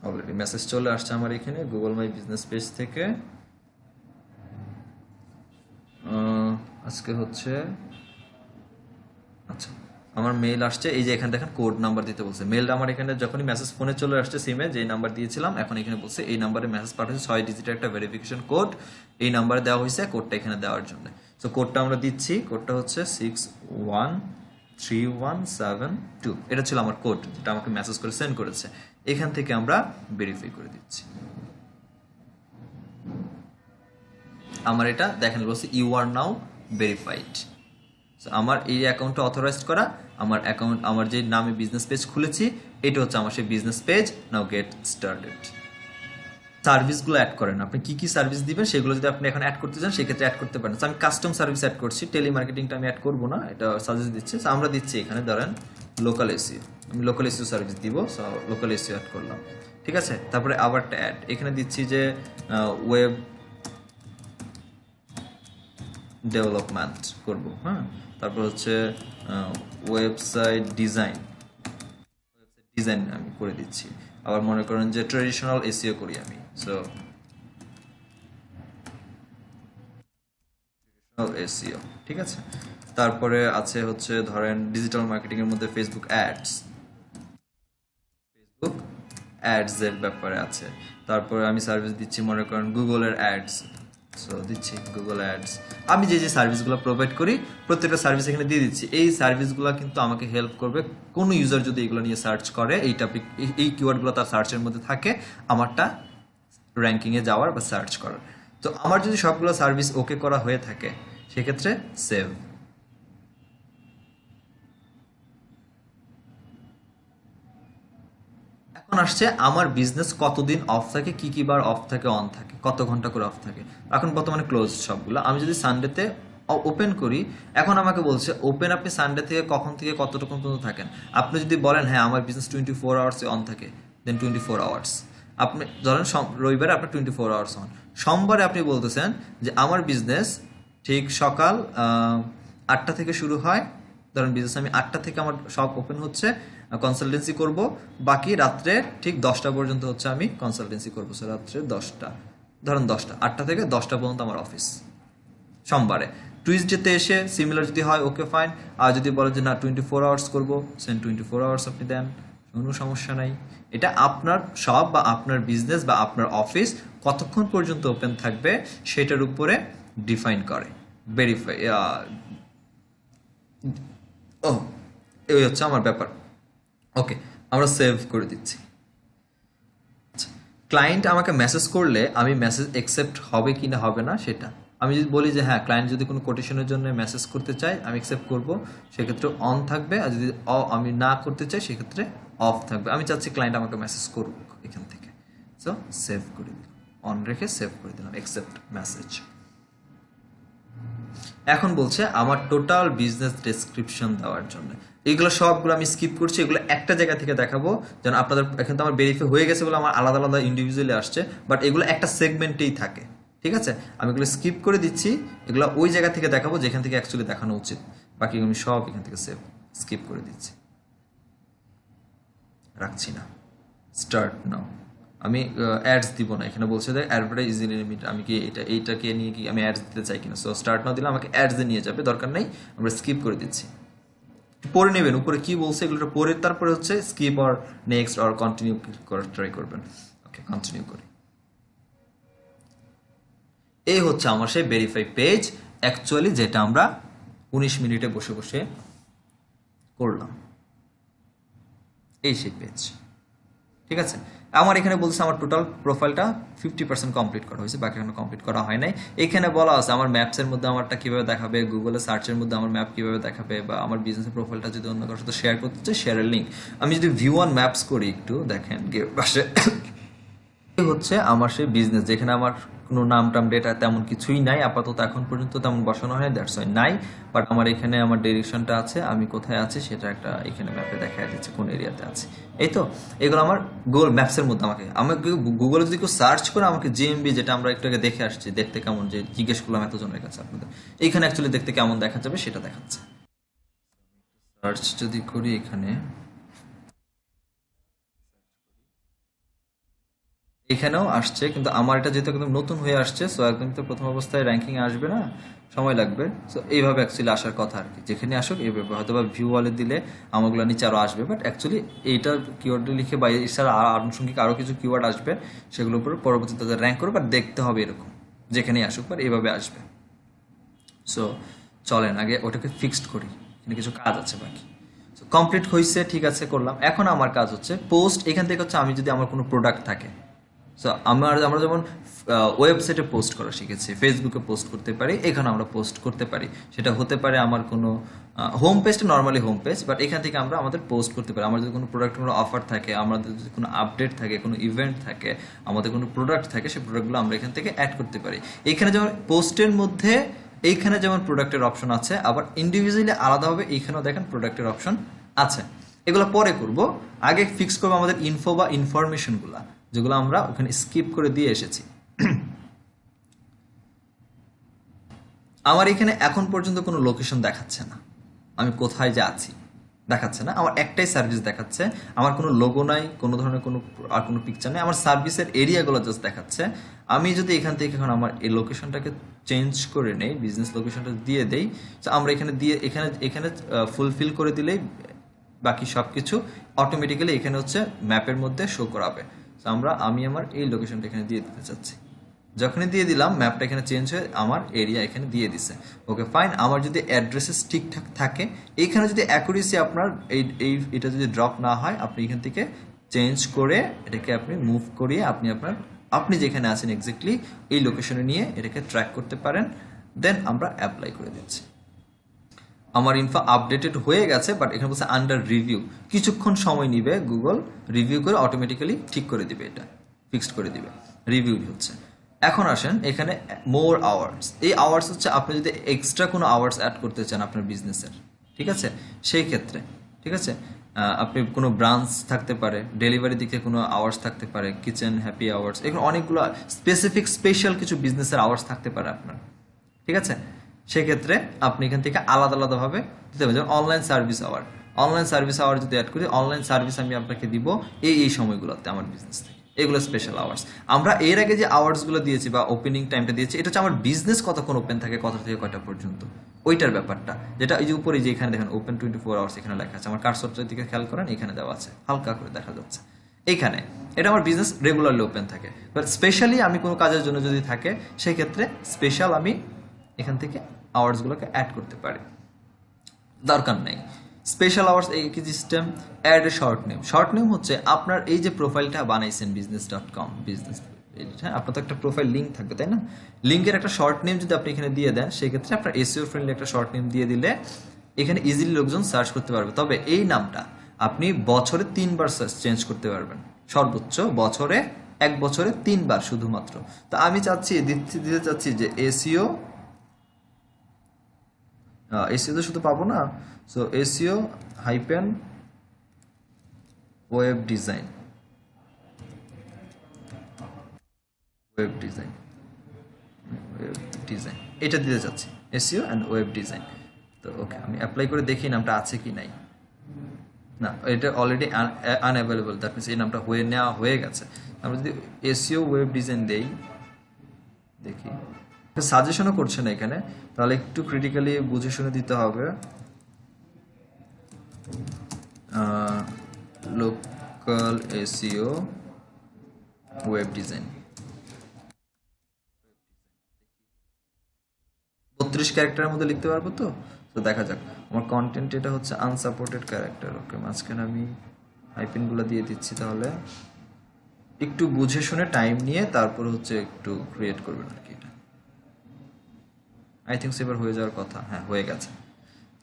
অলরেডি মেসেজ চলে আসছে আমার এখানে গুগল মাই বিজনেস পেজ থেকে। আজকে হচ্ছে, আচ্ছা আমার মেইল আসছে, এই যে এখানে দেখেন কোড নাম্বার দিতে বলছে। মেইলটা আমার এখানে যখনই মেসেজ ফোনে চলে আসছে, সিমে যেই নাম্বার দিয়েছিলাম, এখন এখানে বলছে এই নাম্বারে মেসেজ পাঠাচ্ছে, 6 ডিজিটের একটা ভেরিফিকেশন কোড এই নাম্বারে দেওয়া হয়েছে, কোডটা এখানে দেওয়ার জন্য। সো কোডটা আমরা দিচ্ছি, কোডটা হচ্ছে 613172। এটা ছিল আমার কোড, যেটা আমাকে মেসেজ করে সেন্ড করেছে। এখান থেকে আমরা ভেরিফাই করে দিচ্ছি। আমার এটা দেখেন বলছে ইউ আর নাও ভেরিফাইড। আমার এই অ্যাকাউন্টটা অথরাইজড করা, আমার অ্যাকাউন্ট, আমার যে নামে বিজনেস পেজ খুলেছি এটা হচ্ছে আমার সেই business page. Now get started. সার্ভিসগুলো অ্যাড করেন, আপনি কি কি সার্ভিস দিবেন সেগুলো যদি আপনি এখন অ্যাড করতে চান সেক্ষেত্রে অ্যাড করতে পারেন। আমি কাস্টম সার্ভিস অ্যাড করছি, টেলিমার্কেটিংটা আমি অ্যাড করবো না, এটা সাজেস্ট দিচ্ছে। আমরা দিচ্ছি এখানে ধরেন লোকাল এসইও, আমি লোকাল এসইও সার্ভিস দিব, লোকাল এসইও অ্যাড করলাম, ঠিক আছে। তারপরে আবার একটা অ্যাড এখানে দিচ্ছি যে ওয়েব ডেভেলপমেন্ট করব, হ্যাঁ। তারপর হচ্ছে ওয়েবসাইট ডিজাইন আমি করে দিচ্ছি। আবার মনে করেন যে ট্রেডিশনাল এসইও করি আমি, সো ট্রেডিশনাল এসইও, ঠিক আছে। তারপরে আছে হচ্ছে ধরেন ডিজিটাল মার্কেটিং এর মধ্যে ফেসবুক অ্যাডস এর ব্যাপারে আছে। তারপরে আমি সার্ভিস দিচ্ছি মনে করেন গুগলের অ্যাডস, সো দিচ্ছি গুগল অ্যাডস। আমি যে যে সার্ভিসগুলো প্রোভাইড করি প্রত্যেকটা সার্ভিস এখানে দিয়ে দিচ্ছি। এই সার্ভিসগুলো কিন্তু আমাকে হেল্প করবে, কোনো ইউজার যদি এগুলো নিয়ে সার্চ করে, এই টপিক, এই কিওয়ার্ডগুলো তার সার্চের মধ্যে থাকে, আমারটা র্যাঙ্কিংয়ে যাওয়ার বা সার্চ করার। তো আমার যদি সবগুলো সার্ভিস ওকে করা হয়ে থাকে সেক্ষেত্রে সেভ। এখন আসছে আমার বিজনেস কতদিন অফ থাকে, কি কি বার অফ থাকে, অন থাকে, কত ঘন্টা করে অফ থাকে। এখন বর্তমানে ক্লোজ সবগুলো। আমি যদি সানডেতে ওপেন করি, এখন আমাকে বলছে ওপেন আপনি সানডে থেকে কখন থেকে কতটুকু পর্যন্ত থাকেন। আপনি যদি বলেন হ্যাঁ আমার বিজনেস 24 আওয়ার্সে অন থাকে, দেন 24 আওয়ার্স। আপনি ধরেন রবিবারে আপনার 24 আওয়ার্স অন, সোমবারে আপনি বলতেছেন যে আমার বিজনেস ঠিক সকাল 8টা থেকে শুরু হয়, ধরেন বিজনেস আমি 8টা থেকে আমার সব ওপেন হচ্ছে, কনসালটেন্সি করব, বাকি রাত্রে ঠিক 10টা পর্যন্ত হচ্ছে আমি কনসালটেন্সি করবো। সো রাত্রে 10টা, ধরেন 10টা, 8টা থেকে 10টা পর্যন্ত আমার অফিস সোমবারে। টুইসডেতে এসে সিমিলার যদি হয় ওকে ফাইন, আর যদি বলেন যে না 24 আওয়ার্স করবো, সেন 24 আওয়ার্স আপনি দেন, কোনো সমস্যা নাই। এটা আপনার সব বা আপনার বিজনেস বা আপনার অফিস কতক্ষণ পর্যন্ত ওপেন থাকবে সেটার উপরে ডিফাইন করে, ভেরিফাই। এই হচ্ছে আমার ব্যাপার। ওকে, আমরা সেভ করে দিচ্ছি। ক্লায়েন্ট আমাকে মেসেজ করলে আমি মেসেজ অ্যাকসেপ্ট হবে কি না হবে না সেটা আমি যদি বলি যে হ্যাঁ ক্লায়েন্ট যদি কোনো কোটেশনের জন্য মেসেজ করতে চাই আমি অ্যাকসেপ্ট করব, সেক্ষেত্রে অন থাকবে। আর যদি আমি না করতে চাই সেক্ষেত্রে অফ থাকবে। আমি চাচ্ছি ক্লায়েন্ট আমাকে মেসেজ করুক এখান থেকে, সো সেভ করে দিলাম, অন রেখে সেভ করে দিলাম অ্যাকসেপ্ট মেসেজ। এখন বলছে আমার টোটাল বিজনেস ডেসক্রিপশন দেওয়ার জন্য। এগুলো সবগুলো আমি স্কিপ করছি, এগুলো একটা জায়গা থেকে দেখাবো, যেন আপনাদের এখন তো আমার ভেরিফাই হয়ে গেছে বলে আমার আলাদা আলাদা ইন্ডিভিজুয়ালি আসছে, বাট এগুলো একটা সেগমেন্টেই থাকে, ঠিক আছে। আমি এগুলো স্কিপ করে দিচ্ছি, এগুলো ওই জায়গা থেকে দেখাবো যেখান থেকে অ্যাকচুয়ালি দেখানো উচিত। বাকি আমি সব এখান থেকে স্কিপ করে দিচ্ছি, রাখছি না। Start now. আমি অ্যাডস দিব না, এখানে বলছে যে অ্যাডভার্টাইজ ইজিলি লিমিট, আমি কি এইটাকে নিয়ে কি আমি অ্যাডস দিতে চাই কিনা। সো স্টার্ট নাও দিলে আমাকে অ্যাডসে নিয়ে যাবে, দরকার নেই, আমরা স্কিপ করে দিচ্ছি। পড়ে নেবেন উপরে কি বলছে, এগুলো পড়ে তারপরে হচ্ছে skip or next or continue করার ট্রাই করবেন। ওকে, কন্টিনিউ করি। এই হচ্ছে আমার সেই ভেরিফাই পেজ, অ্যাকচুয়ালি যেটা আমরা 19 মিনিটে বসে বসে করলাম। এই সেই পেজ, ঠিক আছে। আমার এখানে বলছে আমার টোটাল প্রোফাইলটা 50% কমপ্লিট করা হয়েছে, বাকি এখনো কমপ্লিট করা হয় নাই। এখানে বলা আছে আমার ম্যাপসের মধ্যে আমারটা কিভাবে দেখাবে, গুগলে সার্চের মধ্যে আমার ম্যাপ কিভাবে দেখাবে, বা আমার বিজনেসের প্রোফাইলটা যদি অন্য কারোর সাথে শেয়ার করতে চাই শেয়ারের লিঙ্ক। আমি যদি ভিউ অন ম্যাপস করি একটু দেখেন পাশে হচ্ছে আমার সেই বিজনেস, যেখানে আমার কোনো নাম টাম ডেটা তেমন কিছুই নাই আপাতত, এখন পর্যন্ত তেমন বসানো হয়, দ্যাটস ওয়াই নাই। বাট আমার এখানে আমার ডিরেকশনটা আছে, আমি কোথায় আছি সেটা একটা এখানে ম্যাপে দেখা দিচ্ছে কোন এরিয়াতে আছে। এই তো এগুলো আমার গুগল ম্যাপসের মধ্যে আমাকে গুগলে যদি কেউ সার্চ করে আমাকে জিএমবি, যেটা আমরা একটু আগে দেখে আসছি, দেখতে কেমন, যে জিজ্ঞেস করলাম এতজনের কাছে আপনাদের, এইখানে অ্যাকচুয়ালি দেখতে কেমন দেখা যাবে সেটা দেখাচ্ছে। সার্চ যদি করি এখানে, এখানেও আসছে, কিন্তু আমার এটা যেহেতু একদম নতুন হয়ে আসছে, সো একদম তো প্রথম অবস্থায় র্যাঙ্কিং আসবে না, সময় লাগবে। সো এইভাবে অ্যাকচুয়ালি আসার কথা আর কি, যেখানে আসুক এইভাবে, হয়তো বা ভিউ ওয়ালে দিলে আমাগুলো নিচে আরও আসবে, বাট অ্যাকচুয়ালি এইটার কিওয়ার্ড লিখে বা এছাড়া আনুষঙ্গিক আরও কিছু কিওয়ার্ড আসবে, সেগুলোর উপর পরবর্তীতে র্যাঙ্ক করবে, বাট দেখতে হবে এরকম যেখানেই আসুক, বাট এইভাবে আসবে। সো চলেন আগে ওটাকে ফিক্সড করি, এখানে কিছু কাজ আছে বাকি। কমপ্লিট হয়েছে, ঠিক আছে, করলাম। এখন আমার কাজ হচ্ছে পোস্ট। এখান থেকে হচ্ছে আমি যদি আমার কোনো প্রোডাক্ট থাকে, সো আমরা যেমন ওয়েবসাইটে পোস্ট করা শিখেছি, ফেসবুকে পোস্ট করতে পারি, এখানে আমরা পোস্ট করতে পারি। সেটা হতে পারে আমার কোনো হোম পেজটা নর্মালি হোম পেজ, বাট এখান থেকে আমরা আমাদের পোস্ট করতে পারি। আমাদের যদি কোনো প্রোডাক্ট কোনো অফার থাকে, আমাদের যদি কোনো আপডেট থাকে, কোনো ইভেন্ট থাকে, আমাদের কোনো প্রোডাক্ট থাকে, সেই প্রোডাক্টগুলো আমরা এখান থেকে অ্যাড করতে পারি। এখানে যেমন পোস্টের মধ্যে এইখানে যেমন প্রোডাক্টের অপশন আছে, আবার ইন্ডিভিজুয়ালি আলাদাভাবে এইখানেও দেখেন প্রোডাক্টের অপশন আছে। এগুলো পরে করব, আগে ফিক্স করবো আমাদের ইনফো বা ইনফরমেশনগুলা, যেগুলো আমরা ওখানে স্কিপ করে দিয়ে এসেছি। আমার এখানে এখন পর্যন্ত কোনো লোকেশন দেখাচ্ছে না, আমি কোথায় যে আছি দেখাচ্ছে না। আমার একটাই সার্ভিস দেখাচ্ছে, আমার কোনো লোগো নাই, কোনো ধরনের কোনো পিকচার নেই, আমার সার্ভিসের এরিয়াগুলো জাস্ট দেখাচ্ছে। আমি যদি এখান থেকে এখন আমার এই লোকেশনটাকে চেঞ্জ করে নেই, বিজনেস লোকেশনটা দিয়ে দেই, তো আমরা এখানে দিয়ে এখানে ফুলফিল করে দিলেই বাকি সব কিছু অটোমেটিক্যালি এখানে হচ্ছে ম্যাপের মধ্যে শো করাবে। তো আমি আমার এই লোকেশনটা এখানে দিয়ে দিতে চাচ্ছি। যখনই দিয়ে দিলাম, ম্যাপটা এখানে চেঞ্জ হয়ে আমার এরিয়া এখানে দিয়ে দিছে। Okay fine. আমার যদি অ্যাড্রেসেস ঠিকঠাক থাকে, এইখানে যদি অ্যাকুরেসি আপনার এটা যদি ড্রপ না হয়, আপনি এখান থেকে চেঞ্জ করে এটাকে আপনি মুভ করিয়ে আপনি যেখানে আছেন এক্স্যাক্টলি এই লোকেশনে নিয়ে এটাকে ট্র্যাক করতে পারেন। দেন আমরা অ্যাপ্লাই করে দিচ্ছি। আমার ইনফো আপডেটেড হয়ে গেছে, বাট এখানে বলছে আন্ডার রিভিউ, কিছুক্ষণ সময় নিবে, গুগল রিভিউ করে অটোমেটিক্যালি ঠিক করে দিবে, এটা ফিক্সড করে দিবে, রিভিউ হচ্ছে। এখন আসেন এখানে মোর আওয়ার্স। এই আওয়ার্স হচ্ছে আপনি যদি এক্সট্রা কোনো আওয়ার্স অ্যাড করতে চান আপনার বিজনেসের, ঠিক আছে, সেই ক্ষেত্রে, ঠিক আছে, আপনি কোনো ব্রাঞ্চ থাকতে পারে, ডেলিভারি দিকে কোনো আওয়ার্স থাকতে পারে, কিচেন হ্যাপি আওয়ার্স, এগুলো অনেকগুলো স্পেসিফিক স্পেশাল কিছু বিজনেসের আওয়ার্স থাকতে পারে আপনার, ঠিক আছে। সেক্ষেত্রে আপনি এখান থেকে আলাদা আলাদাভাবে দিতে পারেন। যেমন অনলাইন সার্ভিস আওয়ার যদি অ্যাড করি, অনলাইন সার্ভিস আমি আপনাকে দিব এই সময়গুলোতে আমার বিজনেস থেকে, এগুলো স্পেশাল আওয়ার্স। আমরা এর আগে যে আওয়ার্সগুলো দিয়েছি বা ওপেনিং টাইমটা দিয়েছি, এটা হচ্ছে আমার বিজনেস কতক্ষণ ওপেন থাকে, কত থেকে কয়টা পর্যন্ত, ওইটার ব্যাপারটা, যেটা এই যে উপরে যে এখানে দেখেন ওপেন 24 আওয়ার্স এখানে লেখা আছে। আমার কার্সরটার দিকে খেয়াল করেন, এখানে দেওয়া আছে, হালকা করে দেখা যাচ্ছে এইখানে। এটা আমার বিজনেস রেগুলারলি ওপেন থাকে, বাট স্পেশালি আমি কোনো কাজের জন্য যদি থাকে, সেই ক্ষেত্রে স্পেশাল আমি এখান থেকে আওয়ার্সগুলোকে অ্যাড করতে পারি, দরকার নেই স্পেশাল আওয়ার্স। এই কি system, add a short name হচ্ছে আপনার এই যে প্রোফাইলটা বানাইছেন business.com বিজনেস, হ্যাঁ, আপনার তো একটা প্রোফাইল লিঙ্ক থাকবে, তাই না? লিঙ্কের একটা শর্ট নেম যদি আপনি এখানে দিয়ে দেন, সেক্ষেত্রে আপনার এসইও ফ্রেন্ডলি একটা শর্ট নেম দিয়ে দিলে এখানে ইজিলি লোকজন সার্চ করতে পারবে। তবে এই নামটা আপনি বছরে 3 বার চেঞ্জ করতে পারবেন, সর্বোচ্চ এক বছরে 3 বার শুধুমাত্র। তো আমি দিতে চাচ্ছি যে এসইও তো শুধু পাবো না, so SEO hyphen web design এটা দিতে চাচ্ছি, এসইও অ্যান্ড ওয়েব ডিজাইন। তো ওকে, আমি অ্যাপ্লাই করে দেখি নামটা আছে কি নাই। না, এটা অলরেডি আনঅ্যাভেলেবল, দ্যাট মিনস এই নামটা নেওয়া হয়ে গেছে। আমরা যদি এসইও ওয়েব ডিজাইন দেই, দেখি সাজেশনও করছে না এখানে, তাহলে একটু ক্রিটিক্যালি বুঝে শুনে দিতে হবে। লোকাল এসইও ওয়েব ডিজাইন 32 ক্যারেক্টারের মধ্যে লিখতে পারবো তো? তো দেখা যাক। আমার কন্টেন্ট এটা হচ্ছে আনসাপোর্টেড ক্যারেক্টার। ওকে, মাঝখানে আমি হাইপেনগুলো দিয়ে দিচ্ছি। তাহলে একটু বুঝে শুনে টাইম নিয়ে তারপর হচ্ছে একটু ক্রিয়েট করবেন আর কি। এটা আই থিঙ্ক এবার হয়ে যাওয়ার কথা। হ্যাঁ, হয়ে গেছে।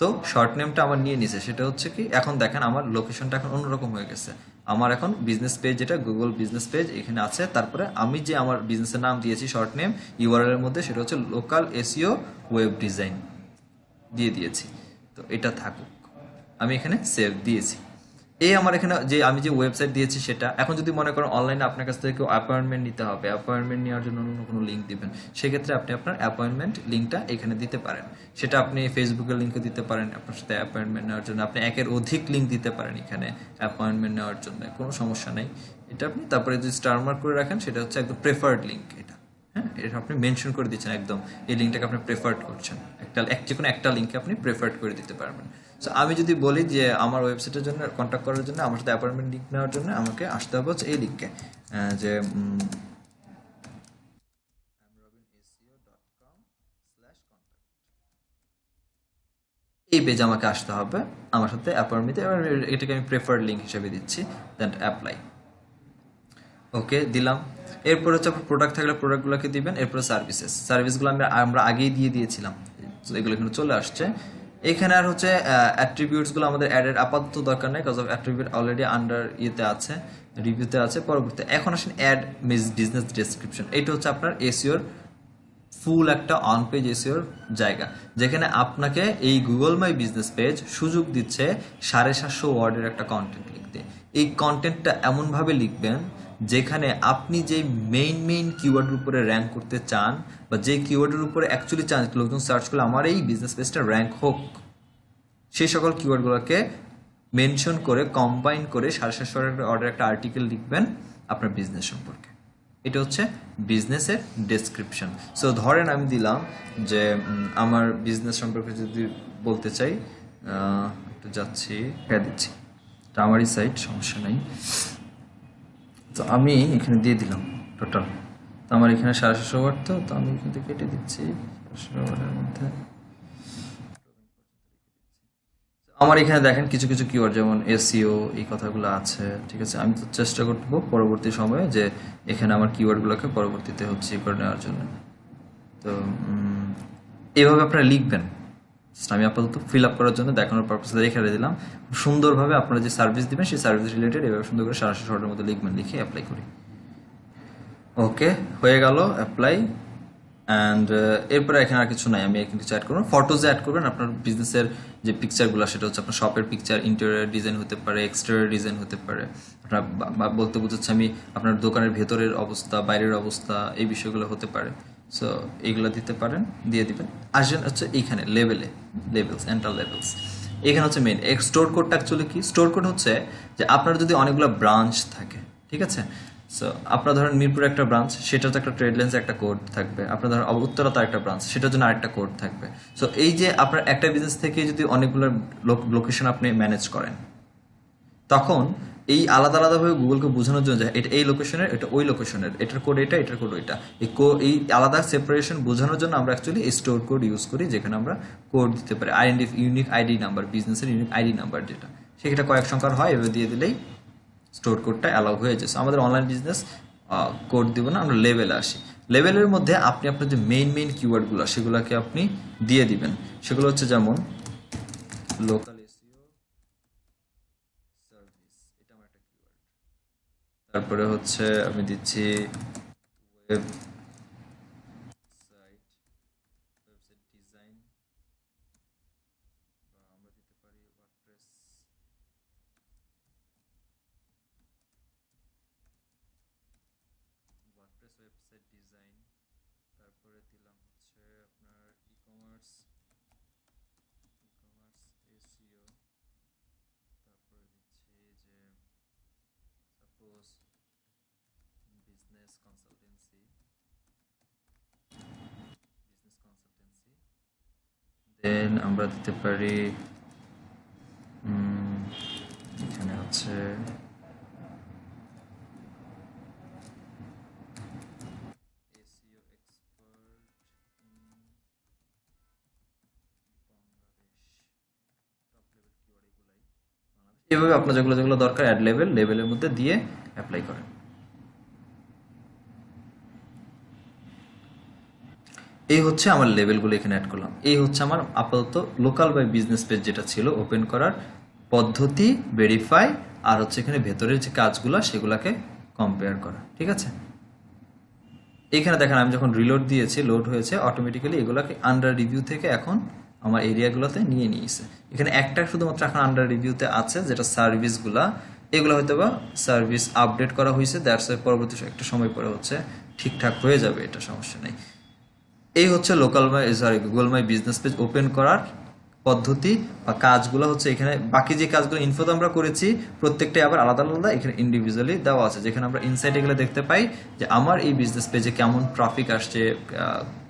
তো শর্ট নেমটা আমার নিয়ে নিছে, সেটা হচ্ছে কি, এখন দেখেন আমার লোকেশনটা এখন অন্যরকম হয়ে গেছে। আমার এখন বিজনেস পেজ, যেটা গুগল বিজনেস পেজ এখানে আছে, তারপরে আমি যে আমার বিজনেসের নাম দিয়েছি শর্ট নেম ইউআরএল এর মধ্যে, সেটা হচ্ছে লোকাল এসইও ওয়েব ডিজাইন দিয়ে দিয়েছি। তো এটা থাকুক, আমি এখানে সেভ দিয়েছি। এই আমার এখানে যে আমি যে ওয়েবসাইট দিয়েছি সেটা, এখন যদি মনে করেন অনলাইনে আপনার কাছ থেকে কেউ অ্যাপয়েন্টমেন্ট নিতে হবে, অ্যাপয়েন্টমেন্ট নেওয়ার জন্য অন্য কোনো লিঙ্ক দিবেন, সেক্ষেত্রে আপনি আপনার অ্যাপয়েন্টমেন্ট লিঙ্কটা এখানে দিতে পারেন। সেটা আপনি ফেসবুকের লিঙ্কও দিতে পারেন আপনার সাথে অ্যাপয়েন্টমেন্ট নেওয়ার জন্য, আপনি একের অধিক লিঙ্ক দিতে পারেন এখানে অ্যাপয়েন্টমেন্ট নেওয়ার জন্য, কোনো সমস্যা নেই। এটা আপনি তারপরে যদি স্টার মার্ক করে রাখেন, সেটা হচ্ছে একদম প্রেফার্ড লিঙ্ক। এটা হ্যাঁ, এটা আপনি মেনশন করে দিচ্ছেন একদম, এই লিঙ্কটাকে আপনি প্রেফার্ড করছেন, যে কোনো একটা লিঙ্কে আপনি প্রেফার্ড করে দিতে পারবেন। সো আমি যদি বলি যে আমার ওয়েবসাইটের জন্য কন্ট্যাক্ট করার জন্য, আমার সাথে অ্যাপয়েন্টমেন্ট লিঙ্ক নেওয়ার জন্য আমাকে আসতে হবে হচ্ছে এই লিঙ্কে, যে এই পেজে আমাকে আসতে হবে আমার সাথে অ্যাপয়েন্টমেন্ট নিতে। এবার এটাকে আমি প্রেফার্ড লিঙ্ক হিসেবে দিচ্ছি, দেন অ্যাপ্লাই। ওকে, দিলাম। এরপর হচ্ছে আপনার প্রোডাক্ট থাকলে প্রোডাক্টগুলোকে দিবেন। এরপর সার্ভিসগুলো আমরা আগেই দিয়ে দিয়েছিলাম, এগুলো এখানে চলে আসছে। এখানে আর হচ্ছে অ্যাট্রিবিউটসগুলো আমাদের অ্যাডের আপাতত দরকার নেই, cause of attribute already under ইয়েতে আছে, রিভিউতে আছে। পরবর্তী এখন আসেন অ্যাড বিজনেস ডেসক্রিপশন। এটা হচ্ছে আপনার এসইওর ফুল একটা অন পেজ এসইওর জায়গা, যেখানে আপনাকে এই গুগল মাই বিজনেস পেজ সুযোগ দিচ্ছে 750 ওয়ার্ডের একটা কন্টেন্ট লিখতে। এই কন্টেন্টটা এমনভাবে লিখবেন যেখানে আপনি যে মেইন কিওয়ার্ডের উপরে র্যাঙ্ক করতে চান, বা যে কিওয়ার্ডের উপরে অ্যাকচুয়ালি চান লোকজন সার্চ করলে আমার এই বিজনেস পেজটা র্যাঙ্ক হোক, সেই সকল কিওয়ার্ডগুলোকে মেনশন করে কম্বাইন করে 750 ওয়ার্ডের একটা আর্টিকেল লিখবেন আপনার বিজনেস সম্পর্কে। এটা হচ্ছে বিজনেসের ডেসক্রিপশন। সো ধরেন আমি দিলাম যে আমার বিজনেস সম্পর্কে যদি বলতে চাই, একটু যাচ্ছি, হ্যাঁ দিচ্ছি, এটা আমারই সাইট, সমস্যা নাই। তো আমি এখানে দিয়ে দিলাম টোটাল। তো আমার এখানে 750 ওয়ার্ড, তো আমি এখান থেকে কেটে দিচ্ছি 750 ওয়ার্ডের মধ্যে। আমার এখানে দেখেন কিছু কিছু কিওয়ার্ড যেমন এসইও এই কথাগুলো আছে, ঠিক আছে। আমি তো চেষ্টা করবো পরবর্তী সময়ে যে এখানে আমার কিওয়ার্ডগুলোকে পরবর্তীতে হচ্ছে করে নেওয়ার জন্য। তো এইভাবে আপনারা লিখবেন। আমি আপাতত ফিল আপ করার জন্য দেখানোর পারপাসে রেখে দিলাম। সুন্দরভাবে আপনারা যে সার্ভিস দিবেন সেই সার্ভিস রিলেটেড এভাবে সুন্দর করে 750 ওয়ার্ডের মধ্যে লিখবেন, লিখে অ্যাপ্লাই করি। ওকে, হয়ে গেল অ্যাপ্লাই। অ্যান্ড এরপরে এখানে আর কিছু নাই, আমি এখানে কিছু অ্যাড করবো। ফটোজ অ্যাড করবেন আপনার বিজনেসের যে পিকচারগুলো, সেটা হচ্ছে আপনার শপের পিকচার, ইন্টেরিয়র ডিজাইন হতে পারে, এক্সটেরিয়র ডিজাইন হতে পারে। আপনার বলতে বুঝাচ্ছে আমি আপনার দোকানের ভেতরের অবস্থা, বাইরের অবস্থা, এই বিষয়গুলো হতে পারে। সো এইগুলো দিতে পারেন, দিয়ে দিবেন। আসেন হচ্ছে এইখানে লেভেলস, এন্টার লেভেলস। এখানে হচ্ছে মেইন স্টোর কোডটা অ্যাকচুয়ালি কি? স্টোর কোড হচ্ছে যে আপনার যদি অনেকগুলো ব্রাঞ্চ থাকে, ঠিক আছে। সো আপনার ধরেন মিরপুরে একটা ব্রাঞ্চ, সেটার তো একটা ট্রেড লেন্সে একটা কোড থাকবে। আপনার ধরেন উত্তরাতে একটা ব্রাঞ্চ, সেটার জন্য আরেকটা কোড থাকবে। সো এই যে আপনার একটা বিজনেস থেকে যদি অনেকগুলো লোকেশন আপনি ম্যানেজ করেন, তখন এই আলাদা আলাদাভাবে গুগলকে বোঝানোর জন্য যে এটা এই লোকেশনের, এটা ওই লোকেশনের, এটার কোড এটা, এটার কোড ওইটা, এই আলাদা সেপারেশন বোঝানোর জন্য আমরা অ্যাকচুয়ালি এই স্টোর কোড ইউজ করি, যেখানে আমরা কোড দিতে পারি। ইউনিক আইডি নাম্বার, বিজনেসের ইউনিক আইডি নাম্বার যেটা, সেটা কয়েক সংখ্যার হয়, এভাবে দিয়ে দিলেই স্টোর কোডটা অ্যালাউ হয়ে যাচ্ছে। আমাদের অনলাইন বিজনেস কোড দিব না, আমরা লেভেলে আসি। লেভেলের মধ্যে আপনি আপনার যে মেইন কিওয়ার্ডগুলো, সেগুলোকে আপনি দিয়ে দিবেন। সেগুলো হচ্ছে যেমন লোকাল এসইও সার্ভিস, এটা আমার একটা কিওয়ার্ড। তারপরে হচ্ছে আমি দিচ্ছি ওয়েবসাইট ডিজাইন, বা আমরা দিতে পারি ওয়ার্ডপ্রেস ওয়েবসাইট ডিজাইন। তারপরে দিলাম হচ্ছে আপনার এসইও। তারপরে দিচ্ছি যে সাপোজ বিজনেস কনসালটেন্সি, দেন আমরা দিতে পারি হচ্ছে এভাবে আপনার যেগুলো যেগুলো দরকার অ্যাড লেভেল, লেভেলের মধ্যে দিয়ে অ্যাপ্লাই করেন। এই হচ্ছে আমার লেভেলগুলো এখানে অ্যাড করলাম। এই হচ্ছে আমার আপাতত লোকাল বাই বিজনেস পেজ যেটা ছিল ওপেন করার পদ্ধতি, ভেরিফাই, আর হচ্ছে এখানে ভেতরের যে কাজগুলো সেগুলোকে কম্পেয়ার করা। ঠিক আছে, এখানে দেখেন আমি যখন রিলোড দিয়েছি লোড হয়েছে অটোমেটিক্যালি এগুলোকে আন্ডার রিভিউ থেকে এখন আমার এরিয়াগুলোতে নিয়ে নিয়েছে। এখানে একটা শুধুমাত্র এখন আন্ডার রিভিউতে আছে যেটা সার্ভিসগুলা, এগুলো হয়তো বা সার্ভিস আপডেট করা হয়েছে, দ্যাটস পরবর্তী একটা সময় পরে হচ্ছে ঠিকঠাক হয়ে যাবে, এটা সমস্যা নেই। এই হচ্ছে Google my business page open করার পদ্ধতি বা কাজগুলো হচ্ছে এখানে। বাকি যে কাজগুলো ইনফো আমরা করেছি প্রত্যেকটাই আবার আলাদা আলাদা এখানে ইন্ডিভিজুয়ালি দেওয়া আছে, যেখানে আমরা ইনসাইটে গেলে দেখতে পাই যে আমার এই বিজনেস পেজে কেমন ট্রাফিক আসছে,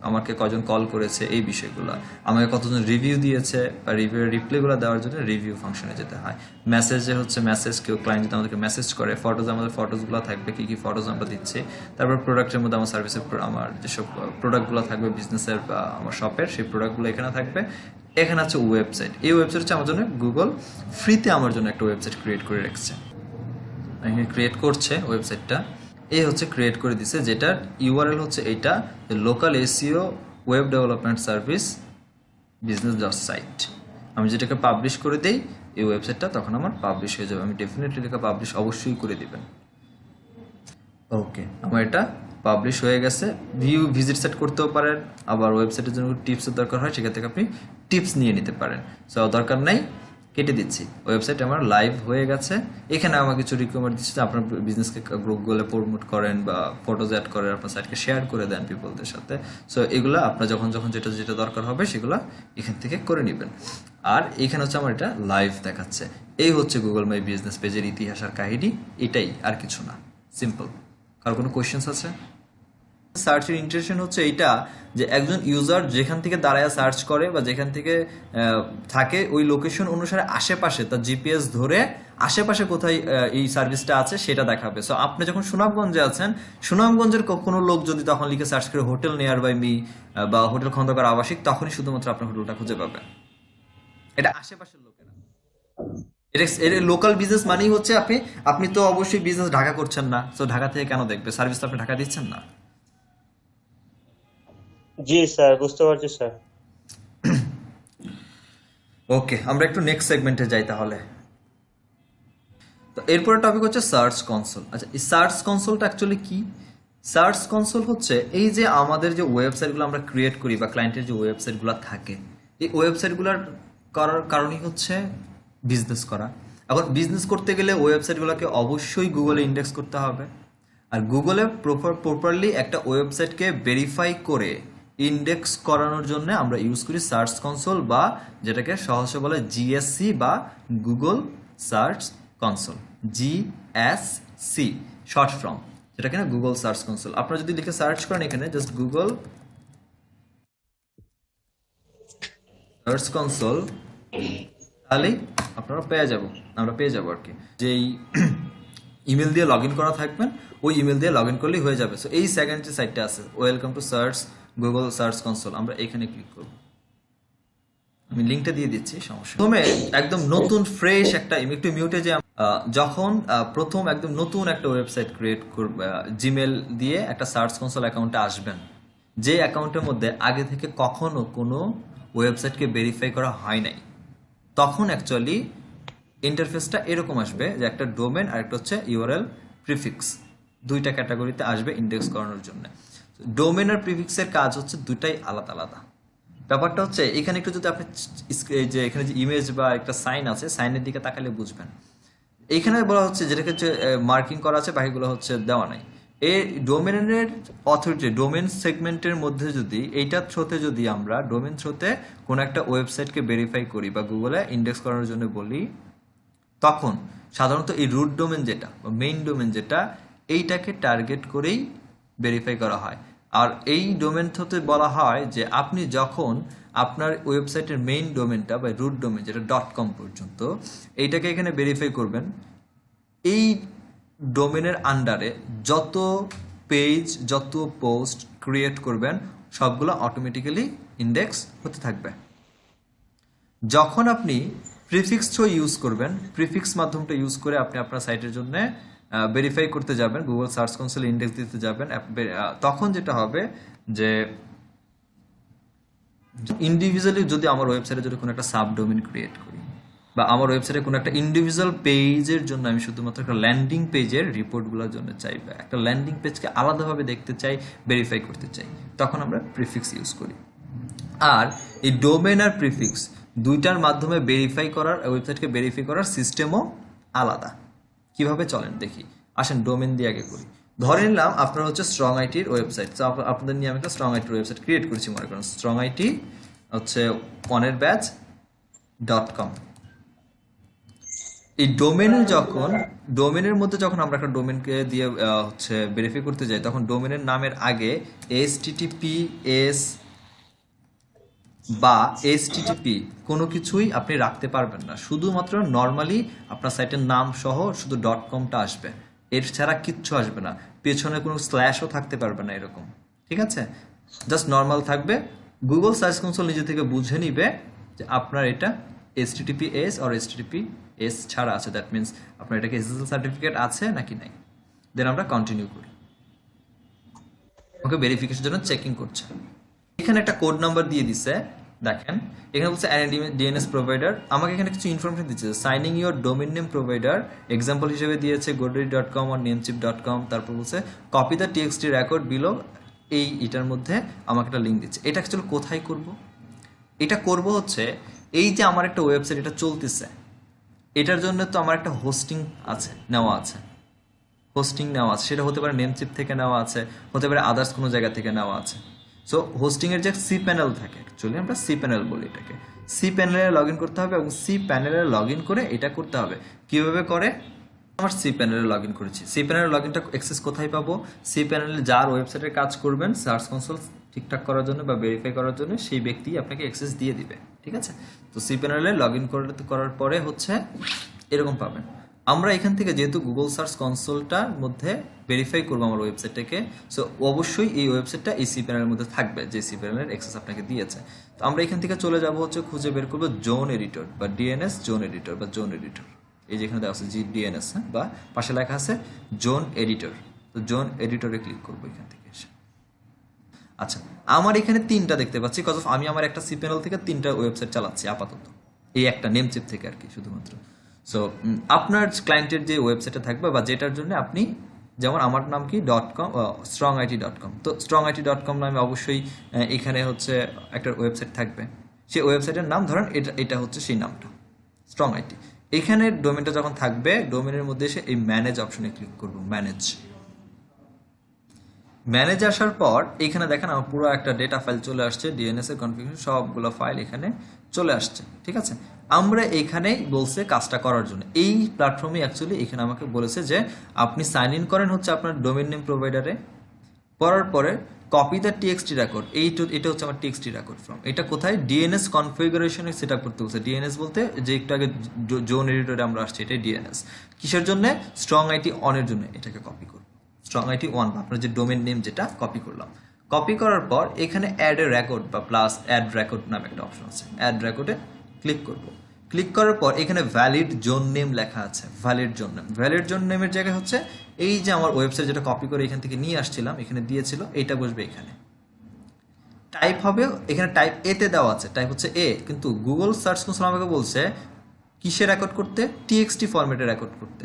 আমাকে কজন কল করেছে, এই বিষয়গুলো, আমাকে কতজন রিভিউ দিয়েছে বা রিভিউয়ের রিপ্লাইগুলো দেওয়ার জন্য রিভিউ ফাংশনে যেতে হয়। মেসেজে হচ্ছে মেসেজ, কেউ ক্লায়েন্ট যদি আমাদেরকে মেসেজ করে, ফটোজ আমাদের ফটোজগুলো থাকবে, কী কী ফটোজ আমরা দিচ্ছি, তারপর প্রোডাক্টের মধ্যে আমার সার্ভিসের আমার যেসব প্রোডাক্টগুলো থাকবে বিজনেসের বা আমার শপের, সেই প্রোডাক্টগুলো এখানে থাকবে। এখানে আছে ওয়েবসাইট, এই ওয়েবসাইট হচ্ছে আমার জন্য গুগল ফ্রিতে আমার জন্য একটা ওয়েবসাইট ক্রিয়েট করে রেখেছে, ক্রিয়েট করছে ওয়েবসাইটটা। এই হচ্ছে ক্রিয়েট করে দিছে, যেটার ইউআরএল হচ্ছে এইটা, local SEO web development service business dot site. আমি যেটাকে পাবলিশ করে দেই এই ওয়েবসাইটটা, তখন আমার পাবলিশ হয়ে যাবে। আমি ডেফিনেটলি এটাকে পাবলিশ অবশ্যই করে দিবেন। ওকে, আমার এটা পাবলিশ হয়ে গেছে। ভিউ ভিজিট সেট করতেও পারেন, আবার ওয়েবসাইটের জন্য টিপসের দরকার হয় সেখান থেকে আপনি টিপস নিয়ে নিতে পারেন। সো দরকার নাই, কেটে দিচ্ছি। ওয়েবসাইট আমার লাইভ হয়ে গেছে। এখানে আমার কিছু রিকমেন্ড দিচ্ছে যে আপনার বিজনেসকে গ্রুপগুলো প্রমোট করেন বা ফটোজ অ্যাড করেন, আপনার সাইটকে শেয়ার করে দেন পিপলদের সাথে। সো এগুলো আপনার যখন যখন যেটা যেটা দরকার হবে সেগুলো এখান থেকে করে নেবেন। আর এখানে হচ্ছে আমার এটা লাইভ দেখাচ্ছে। এই হচ্ছে গুগল মাই বিজনেস পেজের ইতিহাস আর কাহিনী, এটাই, আর কিছু না, সিম্পল। কার কোনো কোয়েশ্চেন্স আছে? সার্চের ইন্টেনশন হচ্ছে এইটা যে একজন ইউজার যেখান থেকে দাঁড়ায় সার্চ করে বা যেখান থেকে থাকে ওই লোকেশন অনুসারে আশেপাশে তার জিপিএস ধরে আশেপাশে কোথায় এই সার্ভিসটা আছে সেটা দেখাবে। সো আপনি যখন সুনামগঞ্জে আছেন, সুনামগঞ্জের কোনো লোক যদি তখন লিখে সার্চ করে হোটেল নিয়ার বাই মি বা হোটেল খন্দকার আবাসিক, তখনই শুধুমাত্র আপনার হোটেলটা খুঁজে পাবেন। এটা আশেপাশের লোকেরা, এটা লোকাল বিজনেস মানেই হচ্ছে আপনি তো অবশ্যই বিজনেস ঢাকা করছেন না, তো ঢাকা থেকে কেন দেখবে? সার্ভিস তো আপনি ঢাকা দিচ্ছেন না। জি স্যার, বুঝতে পারছি স্যার। ওকে, আমরা একটু নেক্সট সেগমেন্টে যাই তাহলে। তো এরপরে টপিক হচ্ছে সার্চ কনসোল। আচ্ছা, এই সার্চ কনসোলটা অ্যাকচুয়ালি কি? সার্চ কনসোল হচ্ছে এই যে আমাদের যে ওয়েবসাইটগুলো আমরা ক্রিয়েট করি বা ক্লায়েন্টের যে ওয়েবসাইটগুলো থাকে, এই ওয়েবসাইটগুলোর করার কারণই হচ্ছে বিজনেস করা। এখন বিজনেস করতে গেলে ওয়েবসাইটগুলোকে অবশ্যই গুগলে ইন্ডেক্স করতে হবে। আর গুগলে প্রপারলি একটা ওয়েবসাইটকে ভেরিফাই করে ইন্ডেক্স করানোর জন্য আমরা ইউজ করি সার্চ কনসোল, বা যেটাকে সহজে বলে জিএসসি বা Google search console, GSC short form, যেটা কিনা গুগল সার্চ কনসোল। আপনারা যদি লিখে সার্চ করেন এখানে জাস্ট গুগল সার্চ কনসোল, তাহলেই আপনারা আমরা পেয়ে যাবো আর কি। যেই ইমেল দিয়ে লগ ইন করা থাকবেন ওই ইমেল দিয়ে লগ ইন করলেই হয়ে যাবে। সো এই সেকেন্ড যে সাইটটা আছে, welcome to search Google search console, আমরা এখানে ক্লিক করব। আমি লিঙ্কটা দিয়ে দিচ্ছি, সমস্যা। প্রথমে একদম নতুন ফ্রেশ একটা একটু মিউটে যে যখন প্রথম একদম নতুন একটা ওয়েবসাইট ক্রিয়েট করবে, জিমেল দিয়ে একটা সার্চ কনসোল অ্যাকাউন্টে আসবেন, যে অ্যাকাউন্টের মধ্যে আগে থেকে কখনো কোনো ওয়েবসাইটকে ভেরিফাই করা হয় নাই, তখন অ্যাকচুয়ালি ইন্টারফেসটা এরকম আসবে যে একটা ডোমেন আর একটা হচ্ছে ইউআরএল প্রিফিক্স, দুইটা ক্যাটাগরিতে আসবে ইন্ডেক্স করানোর জন্য। ডোমেন আর প্রিফিক্সের কাজ হচ্ছে দুটাই আলাদা আলাদা। ব্যাপারটা হচ্ছে এখানে একটু যদি আপনি যে এখানে যে ইমেজ বা একটা সাইন আছে, সাইনের দিকে তাকালে বুঝবেন। এইখানে বলা হচ্ছে যেটাকে হচ্ছে মার্কিং করা আছে, বাকিগুলো হচ্ছে দেওয়া নাই। এই ডোমেনের অথরিটি, ডোমেন সেগমেন্টের মধ্যে যদি এইটার থ্রোতে যদি আমরা ডোমেন থ্রোতে কোনো একটা ওয়েবসাইটকে ভেরিফাই করি বা গুগলে ইন্ডেক্স করানোর জন্য বলি, তখন সাধারণত এই রুট ডোমেন যেটা বা মেইন ডোমেন যেটা, এইটাকে টার্গেট করেই ভেরিফাই করা হয়। আর এই ডোমেন থ্রোতে বলা হয় যে আপনি যখন আপনার ওয়েবসাইটের মেইন ডোমেনটা বা রুট ডোমেন যেটা .com পর্যন্ত, এইটাকে এখানে ভেরিফাই করবেন, এই ডোমেনের আন্ডারে যত পেজ যত পোস্ট ক্রিয়েট করবেন সবগুলো অটোমেটিক্যালি ইন্ডেক্স হতে থাকবে। যখন আপনি প্রিফিক্স থ্রো ইউজ করবেন, প্রিফিক্স মাধ্যমটা ইউজ করে আপনি আপনার সাইটের জন্য ভেরিফাই করতে যাবেন, গুগল সার্চ কনসোলে ইন্ডেক্স দিতে যাবেন, তখন যেটা হবে যে ইন্ডিভিজুয়ালি যদি আমার ওয়েবসাইটে যদি কোনো একটা সাবডোমেন ক্রিয়েট করি বা আমার ওয়েবসাইটে কোনো একটা ইন্ডিভিজুয়াল পেজের জন্য আমি শুধুমাত্র একটা ল্যান্ডিং পেজের রিপোর্টগুলোর জন্য চাই বা একটা ল্যান্ডিং পেজকে আলাদাভাবে দেখতে চাই, ভেরিফাই করতে চাই, তখন আমরা প্রিফিক্স ইউজ করি। আর এই ডোমেন আর প্রিফিক্স দুইটার মাধ্যমে ভেরিফাই করার, ওয়েবসাইটকে ভেরিফাই করার সিস্টেমও আলাদা। কিভাবে চলেন দেখি, আসেন ডোমেন দিয়ে আগে করি। ধরে নিলাম আপনার হচ্ছে স্ট্রং আইটির ওয়েবসাইট, তো আপনাদের নিয়ে আমি একটা স্ট্রং আইটির ওয়েবসাইট ক্রিয়েট করেছি, মনে করেন স্ট্রং আইটি হচ্ছে onerbadge.com। এই ডোমেনের মধ্যে যখন আমরা একটা ডোমেনকে দিয়ে হচ্ছে ভেরিফাই করতে যাই, তখন ডোমেনের নামের আগে HTTPS বা HTTP কোনো কিছুই আপনি রাখতে পারবেন না, শুধুমাত্র নর্মালি আপনার সাইটের নাম সহ শুধু .comটা আসবে, এর ছাড়া কিচ্ছু আসবে না, পেছনে কোনো স্ল্যাশও থাকতে পারবে না এরকম, ঠিক আছে? জাস্ট নর্মাল থাকবে। গুগল সার্চ কনসোল নিজে থেকে বুঝে নিবে যে আপনার এটা HTTPS আর HTTPS ছাড়া আছে, দ্যাট মিনস আপনার এটাকে SSL সার্টিফিকেট আছে নাকি নাই। দেন আমরা কন্টিনিউ করি, ওকে ভেরিফিকেশনের জন্য চেকিং করছে। এখানে একটা কোড নাম্বার দিয়ে দিছে, দেখেন এখানে বলছে DNS প্রোভাইডার, আমাকে এখানে কিছু ইনফরমেশন দিচ্ছে, signing your domain name provider, example হিসেবে দিয়েছে godaddy.com আর namecheap.com, তারপর বলছে copy the TXT record below, এটার মধ্যে আমাকে একটা লিঙ্ক দিচ্ছে। এটা অ্যাকচুয়ালি কোথায় করব? এটা করব হচ্ছে এই যে আমার একটা ওয়েবসাইট এটা চলতেছে, এটার জন্য তো আমার একটা হোস্টিং আছে, নেওয়া আছে, সেটা হতে পারে নেমচিপ থেকে নেওয়া আছে, হতে পারে আদার্স কোনো জায়গা থেকে নেওয়া আছে। সো হোস্টিংয়ের যে সি প্যানেল থাকে, অ্যাকচুয়ালি আমরা সি প্যানেল বলি এটাকে, সি প্যানেলে লগ ইন করতে হবে এবং সি প্যানেলে লগ ইন করে এটা করতে হবে। কিভাবে করে? আমার সি প্যানেলে লগ ইন করেছি, সি প্যানেলের লগ ইনটা অ্যাক্সেস কোথায় পাবো? সি প্যানেলে যার ওয়েবসাইটের কাজ করবেন সার্চ কনসোল ঠিকঠাক করার জন্য বা ভেরিফাই করার জন্য, সেই ব্যক্তি আপনাকে অ্যাক্সেস দিয়ে দিবে, ঠিক আছে? তো সি প্যানেলে লগ ইন করার পরে হচ্ছে এরকম পাবেন। আমরা এখান থেকে যেহেতু গুগল সার্চ কনসোলটার মধ্যে ভেরিফাই করবো আমার ওয়েবসাইটটাকে, সো অবশ্যই এই ওয়েবসাইটটা এই সি প্যানেলের মধ্যে থাকবে, যে সি প্যানেলের অ্যাক্সেস আপনাকে দিয়েছে। তো আমরা এখান থেকে চলে যাব হচ্ছে খুঁজে বের করবো জোন এডিটর বা DNS জোন এডিটর বা জোন এডিটর, এই যেখানে দেওয়া আছে DNS, বা পাশে লেখা আছে জোন এডিটর। তো জোন এডিটরে ক্লিক করবো এখান থেকে এসে। আচ্ছা, আমার এখানে 3টা দেখতে পাচ্ছি, কজ অফ আমি আমার একটা সি প্যানেল থেকে 3টা ওয়েবসাইট চালাচ্ছি আপাতত, এই একটা নেমচিপ থেকে আর কি শুধুমাত্র। সো আপনার ক্লায়েন্টের যে ওয়েবসাইটে থাকবে বা যেটার জন্য আপনি, যেমন আমার নাম কি .com, strongit.com, তো strongit.com নামে অবশ্যই এখানে হচ্ছে একটা ওয়েবসাইট থাকবে, সেই ওয়েবসাইটের নাম ধরেন এটা হচ্ছে সেই নামটা স্ট্রং আইটি। এখানে ডোমেনটা যখন থাকবে, ডোমেনের মধ্যে এসে এই ম্যানেজ অপশনে ক্লিক করবো, ম্যানেজ আসার পর এখানে দেখেন আমার পুরো একটা ডেটা ফাইল চলে আসছে, DNS এর কনফিগারেশন সবগুলো ফাইল এখানে চলে আসছে, ঠিক আছে? আমরা এখানেই বলছে কাজটা করার জন্য, এই প্ল্যাটফর্মে অ্যাকচুয়ালি এখানে আমাকে বলেছে যে আপনি সাইন ইন করেন হচ্ছে আপনার ডোমেন নেম প্রোভাইডারে, করার পরে কপি দ্য TXT রেকর্ড, এটা হচ্ছে আমার TXT রেকর্ড ফ্রম, এটা কোথায়? DNS কনফিগারেশনে সেট আপ করতে বলছে। DNS বলতে যে একটু আগে জোন এডিটরে আমরা আসছি, এটাই DNS। কিসের জন্য? স্ট্রং আইটি অনের জন্য এটাকে কপি করব, স্ট্রং আইটি 1 বা আপনার যে ডোমেন নেম যেটা কপি করলাম। কপি করার পর এখানে অ্যাড এ রেকর্ড বা প্লাস অ্যাড রেকর্ড নামে একটা অপশন আছে, অ্যাড রেকর্ডে ক্লিক করব। ক্লিক করার পর এখানে ভ্যালিড জোন নেম লেখা আছে, ভ্যালিড জোন নেমের জায়গায় হচ্ছে এই যে আমার ওয়েবসাইট যেটা কপি করে এখান থেকে নিয়ে আসছিলাম, এখানে দিয়েছিল, এটা বসবে এখানে। টাইপ হবে এখানে, টাইপ এতে দেওয়া আছে, টাইপ হচ্ছে এ, কিন্তু গুগল সার্চ কনসোল আমাকে বলছে কিসে রেকর্ড করতে? TXT ফরম্যাটে রেকর্ড করতে,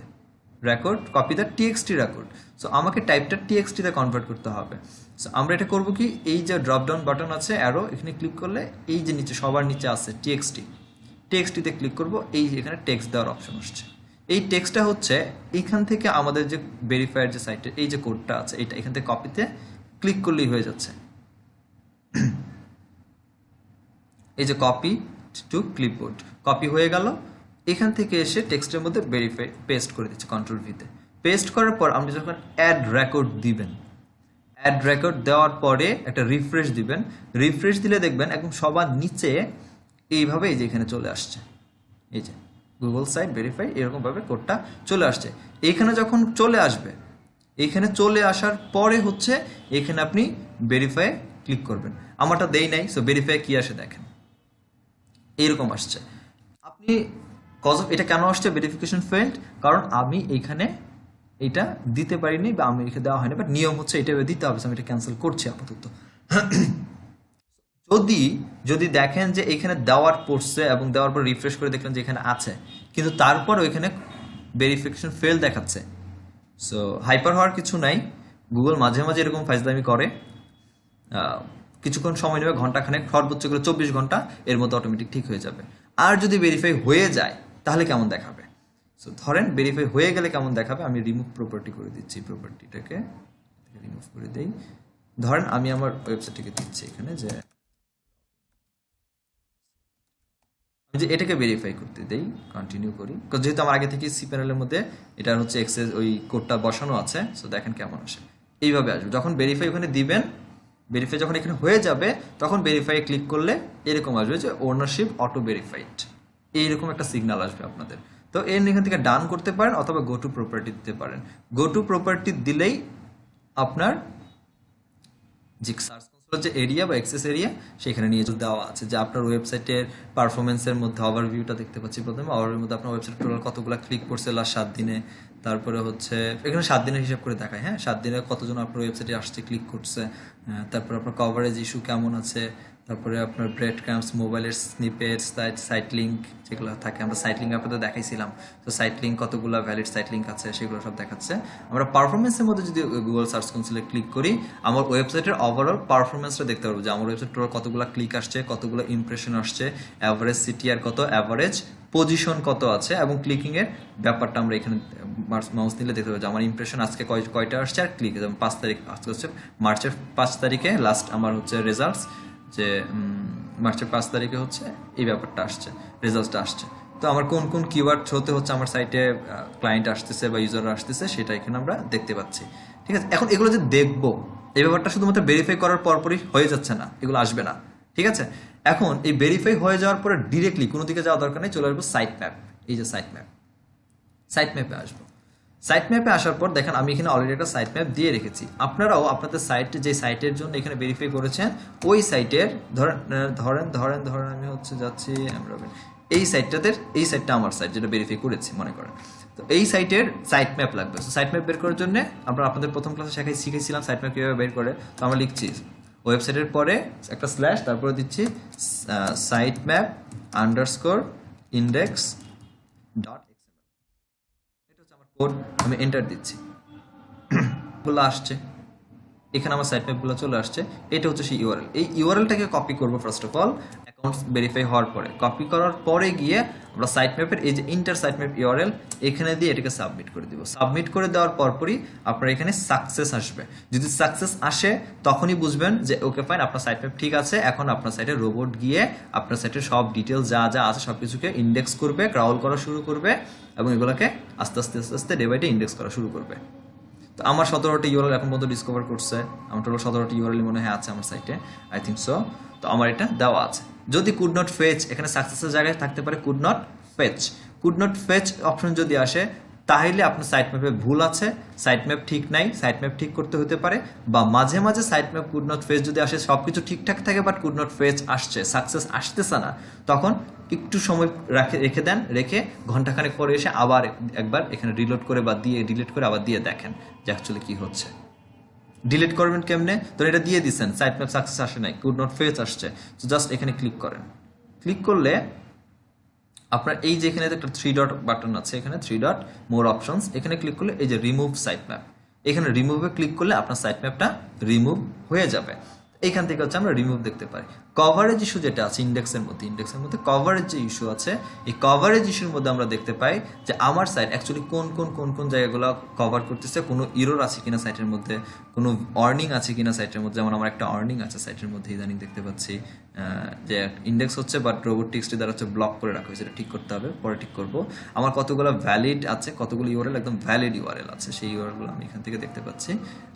record copy the TXT record. So আমাকে টাইপটা TXT তে কনভার্ট করতে হবে। সো আমরা এটা করব কি, এই যে ড্রপ ডাউন বাটন আছে অ্যারো, এখানে ক্লিক করলে এই যে নিচে সবার নিচে আছে TXT তে ক্লিক করব, এই এখানে টেক্সট দেওয়ার অপশন আসছে। এই টেক্সটটা হচ্ছে এখান থেকে আমাদের যে ভেরিফায়ার যে সাইটের এই যে কোডটা আছে, এটা এখান থেকে কপিতে ক্লিক করলেই হয়ে যাচ্ছে। এই যে কপি টু ক্লিপবোর্ড, কপি হয়ে গেল। এখান থেকে এসে টেক্সটের মধ্যে ভেরিফাই পেস্ট করে দিচ্ছে কন্ট্রোল ভিতে। পেস্ট করার পর আপনি যখন অ্যাড রেকর্ড দিবেন, অ্যাড রেকর্ড দেওয়ার পরে একটা রিফ্রেশ দিবেন, রিফ্রেশ দিলে দেখবেন একদম সবার নিচে এইভাবে এই যে এখানে চলে আসছে, এই যে গুগল সাইট ভেরিফাই, এরকমভাবে কোডটা চলে আসছে। এইখানে যখন চলে আসবে, এইখানে চলে আসার পরে হচ্ছে এখানে আপনি ভেরিফাই ক্লিক করবেন। আমারটা দেই নাই, সো ভেরিফাই কি আসে দেখেন, এইরকম আসছে। আপনি এটা কেন আসছে ভেরিফিকেশন ফেল্ড, কারণ আমি এইখানে এটা দিতে পারিনি বা আমি এখানে দেওয়া হয়নি, বাট নিয়ম হচ্ছে এটা দিতে হবে, আমি এটা ক্যান্সেল করছি আপাতত। যদি দেখেন যে এখানে দেওয়ার পড়ছে এবং দেওয়ার পর রিফ্রেশ করে দেখলেন যে এখানে আছে, কিন্তু তারপর ওইখানে ভেরিফিকেশন ফেল দেখাচ্ছে, সো হাইপার হওয়ার কিছু নাই। গুগল মাঝে মাঝে এরকম ফাইজলামি করে, কিছুক্ষণ সময় নেবে, ঘন্টাখানেক, সর্বোচ্চ করে 24 ঘন্টা, এর মধ্যে অটোমেটিক ঠিক হয়ে যাবে। আর যদি ভেরিফাই হয়ে যায় তাহলে কেমন দেখাবে, সো ধরেন ভেরিফাই হয়ে গেলে কেমন দেখাবে, আমি রিমুভ প্রপার্টি করে দিচ্ছি, প্রপার্টিটাকে রিমুভ করে দেই। ধরেন আমি আমার ওয়েবসাইটটিকে দিচ্ছি এখানে যে আমি যে এটাকে ভেরিফাই করতে দেই, কন্টিনিউ করি, যেহেতু আমার আগে থেকে সি প্যানেলের মধ্যে এটা হচ্ছে এক্সেস ওই কোডটা বসানো আছে। সো দেখেন কেমন আসে, এইভাবে আসবে। যখন ভেরিফাই ওখানে দিবেন, ভেরিফাই যখন এখানে হয়ে যাবে, তখন ভেরিফাই ক্লিক করলে এরকম আসবে যে ওনারশিপ অটো ভেরিফাইড, এইরকম একটা সিগন্যাল আসবে আপনাদের। তো এখান থেকে ডান করতে পারেন অথবা গো টু প্রপার্টি দিতে পারেন। গো টু প্রপার্টি দিলেই আপনার যে সার্চ কনসোলের যে এরিয়া বা অ্যাক্সেস এরিয়া, সেখানে নিয়ে দেওয়া আছে যে আপনার ওয়েবসাইটের পারফরমেন্সের মধ্যে ওভারভিউটা দেখতে পাচ্ছি। প্রথমে ওভারভিউর মধ্যে আপনার ওয়েবসাইট টোটাল কতগুলো ক্লিক করছে লাস্ট 7 দিনে, তারপরে হচ্ছে এখানে 7 দিনের হিসাব করে দেখায়, হ্যাঁ 7 দিনে কতজন আপনার ওয়েবসাইটে আসছে, ক্লিক করছে, তারপরে আপনার কভারেজ ইস্যু কেমন আছে, তারপরে আপনার ব্রেড ক্রাম্পস, মোবাইলের স্নিপেটস, সাইট লিঙ্ক যেগুলো থাকে, আমরা সাইট লিঙ্ক আপনাদের দেখাইছিলাম, তো সাইট লিঙ্ক কতগুলো ভ্যালিড সাইট লিঙ্ক আছে সেগুলো সব দেখাচ্ছে। আমরা পারফরমেন্সের মধ্যে যদি গুগল সার্চ কনসোলে ক্লিক করি, আমার ওয়েবসাইটের ওভারঅল পারফরমেন্সটা দেখতে পারবো, যে আমার ওয়েবসাইট টোটাল কতগুলো ক্লিক আসছে, কতগুলো ইমপ্রেশন আসছে, অ্যাভারেজ সিটিআর কত, অ্যাভারেজ পজিশন কত আছে, এবং ক্লিকিং এর ব্যাপারটা আমরা এখানে মাউস নিলে দেখতে পাবো যে আমার ইমপ্রেশন আজকে কয়টা আসছে, আর ক্লিক 5 তারিখ, আজকে হচ্ছে মার্চের 5 তারিখে লাস্ট আমার হচ্ছে রেজাল্টস, যে মার্চের 5 তারিখে হচ্ছে এই ব্যাপারটা আসছে, রেজাল্টটা আসছে। তো আমার কোন কোন কিওয়ার্ড হতে হচ্ছে আমার সাইটে ক্লায়েন্ট আসতেছে বা ইউজার আসতেছে, সেটা এখানে আমরা দেখতে পাচ্ছি। ঠিক আছে, এখন এগুলো যে দেখবো, এই ব্যাপারটা শুধুমাত্র ভেরিফাই করার পরপরই হয়ে যাচ্ছে না, এগুলো আসবে না। ঠিক আছে, এখন এই ভেরিফাই হয়ে যাওয়ার পরে ডিরেক্টলি কোনো দিকে যাওয়া দরকার নেই, চলে আসবো সাইট ম্যাপ। এই যে সাইট ম্যাপে আসবো। সাইট ম্যাপে আসার পর দেখেন আমি এখানে অলরেডি একটা সাইট ম্যাপ দিয়ে রেখেছি। আপনারাও আপনাদের সাইটে যে সাইটের জন্য এখানে ভেরিফাই করেছেন, ওই সাইটের ধরেন আমি হচ্ছে যাচ্ছি এই সাইটটা আমার সাইট যেটা ভেরিফাই করেছি মনে করেন। তো এই সাইটের সাইট ম্যাপ লাগবে। সাইট ম্যাপ বের করার জন্য আমরা আপনাদের প্রথম ক্লাসে শিখেছিলাম সাইট ম্যাপ কীভাবে বের করে। তো আমরা লিখছি ওয়েবসাইটের পরে একটা স্ল্যাশ, তারপরে দিচ্ছি site map underscore index dot XML, এটা হচ্ছে আমার কোড। আমি এন্টার দিচ্ছি, গুলো আসছে, এখানে আমার সাইট ম্যাপগুলো চলে আসছে। এটা হচ্ছে সেই ইউআরএল। এই ইউআরএলটাকে কপি করবো first of all, account verify হওয়ার পরে। কপি করার পরে গিয়ে আমরা সাইট ম্যাপের এই যে ইন্টার সাইট ম্যাপ ইউআরএল, এখানে দিয়ে এটাকে সাবমিট করে দিব। সাবমিট করে দেওয়ার পরপরই আপনার এখানে সাকসেস আসবে। যদি সাকসেস আসে তখনই বুঝবেন যে ওকে ফাইন, আপনার সাইট ম্যাপ ঠিক আছে। এখন আপনার সাইটে রোবট গিয়ে আপনার সাইটের সব ডিটেলস যা যা আছে সব কিছুকে ইন্ডেক্স করবে, ক্রাউল করা শুরু করবে, এবং এগুলোকে আস্তে আস্তে ডে বাই ডে ইন্ডেক্স করা শুরু করবে। তো আমার 17টা ইউআরএল এখন পর্যন্ত ডিসকভার করছে। আমার টোটাল 17টা ইউআরএল মনে হয় আছে আমার সাইটে, আই থিঙ্ক সো। তো আমার এটা দেওয়া আছে। যদি কুড নট ফেচ, এখানে সাকসেসের জায়গায় থাকতে পারে কুড নট ফেচ অপশন যদি আসে, তাহলে আপনার সাইট ম্যাপে ভুল আছে, সাইট ম্যাপ ঠিক নাই, সাইট ম্যাপ ঠিক করতে হতে পারে। বা মাঝে মাঝে site map could not fetch যদি আসে, সবকিছু ঠিকঠাক থাকে বাট কুড নট ফেচ আসছে, সাকসেস আসতেছে না, তখন একটু সময় রেখে দেন, রেখে ঘন্টাখানেক পরে এসে আবার একবার এখানে রিলোড করে বা দিয়ে ডিলিট করে আবার দিয়ে দেখেন যে অ্যাকচুয়ালি কি হচ্ছে। ডিলিট করবেন কেমনে? তো এটা দিয়ে দিচ্ছেন সাইট ম্যাপ সাকসেস আসে নাই, কুড নট ফেচ আসছে, তো জাস্ট এখানে ক্লিক করেন। ক্লিক করলে আপনার এই যে এখানে একটা 3 ডট বাটন আছে, এখানে 3 ডট মোর অপশনস, এখানে ক্লিক করলে এই যে রিমুভ সাইট ম্যাপ, এখানে রিমুভে ক্লিক করলে আপনার সাইট ম্যাপটা রিমুভ হয়ে যাবে। এইখান থেকে হচ্ছে আমরা রিমুভ দেখতে পারি। কভারেজ ইস্যু যেটা আছে ইন্ডেক্সের মধ্যে কভারেজ যে ইস্যু আছে, এই কভারেজ ইস্যুর মধ্যে আমরা দেখতে পাই যে আমার সাইট অ্যাকচুয়ালি কোন জায়গাগুলো কভার করতেছে, কোনো ইরর আছে কিনা সাইটের মধ্যে, কোনো আর্নিং আছে কিনা সাইটের মধ্যে। যেমন আমার একটা আর্নিং আছে সাইটের মধ্যে, ইদানিং দেখতে পাচ্ছি যে ইন্ডেক্স হচ্ছে বাট রোবোটিক্সটি দ্বারা হচ্ছে ব্লক করে রাখা হয়েছে, এটা ঠিক করতে হবে, পরে ঠিক করবো। আমার কতগুলো ভ্যালিড আছে, কতগুলো ইউআরএল একদম ভ্যালিড ইউআরএল আছে, সেই ইউআরএলগুলো আমি এখান থেকে দেখতে পাচ্ছি,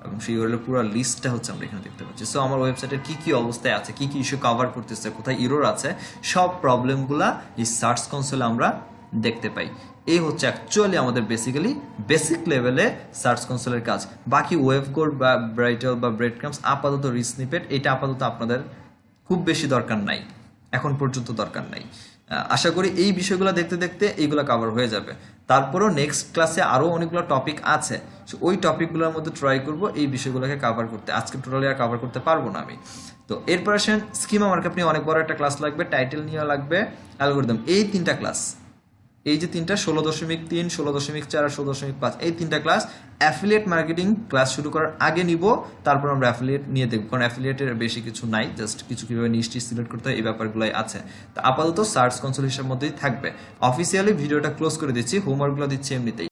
এবং সেই ইউআরএল পুরো লিস্টটা হচ্ছে আমরা এখানে দেখতে পাচ্ছি। সো আমার ওয়েবসাইটের কি অবস্থায় আছে, কি ইস্যু কভার করতেছে, কোথায় ইরর আছে, সব প্রবলেমগুলা এই সার্চ কনসোলে আমরা দেখতে পাই। এই হচ্ছে অ্যাকচুয়ালি আমাদের বেসিক্যালি বেসিক লেভেলে সার্চ কনসোলের কাজ। বাকি ওয়েব কোড বা ব্রাইটাল বা ব্রেড ক্রাম্পস আপাতত রিস্নিপেট এটা আপাতত আপনাদের খুব বেশি দরকার নাই, এখন পর্যন্ত দরকার নাই। আশা করি এই বিষয়গুলো দেখতে দেখতে এইগুলো কভার হয়ে যাবে। তারপরেও নেক্সট ক্লাসে আরও অনেকগুলো টপিক আছে, ওই টপিকগুলোর মধ্যে ট্রাই করব এই বিষয়গুলোকে কভার করতে। আজকে টোটালি আর কভার করতে পারবো না আমি। তো এরপর আসেন স্কিমা মার্কআপ নিয়ে অনেক বড় একটা ক্লাস লাগবে, টাইটেল নিয়ে লাগবে, অ্যালগরিদম। এই তিনটা ক্লাস, এই যে তিনটা 16.3, 16.4 আর 16.5, এই তিনটা ক্লাস অ্যাফিলিয়েট মার্কেটিং ক্লাস শুরু করার আগে নিব। তারপর আমরা অ্যাফিলিয়েট নিয়ে দেখব, কারণ অ্যাফিলিয়েটের বেশি কিছু নাই, জাস্ট কিছু কীভাবে নিশ্চিত সিলেক্ট করতে হয় এই ব্যাপারগুলোই আছে। তো আপাতত সার্চ কনসোল হিসেবের মধ্যেই থাকবে। অফিসিয়ালি ভিডিওটা ক্লোজ করে দিচ্ছি, হোমওয়ার্কগুলো দিচ্ছি এমনিতেই।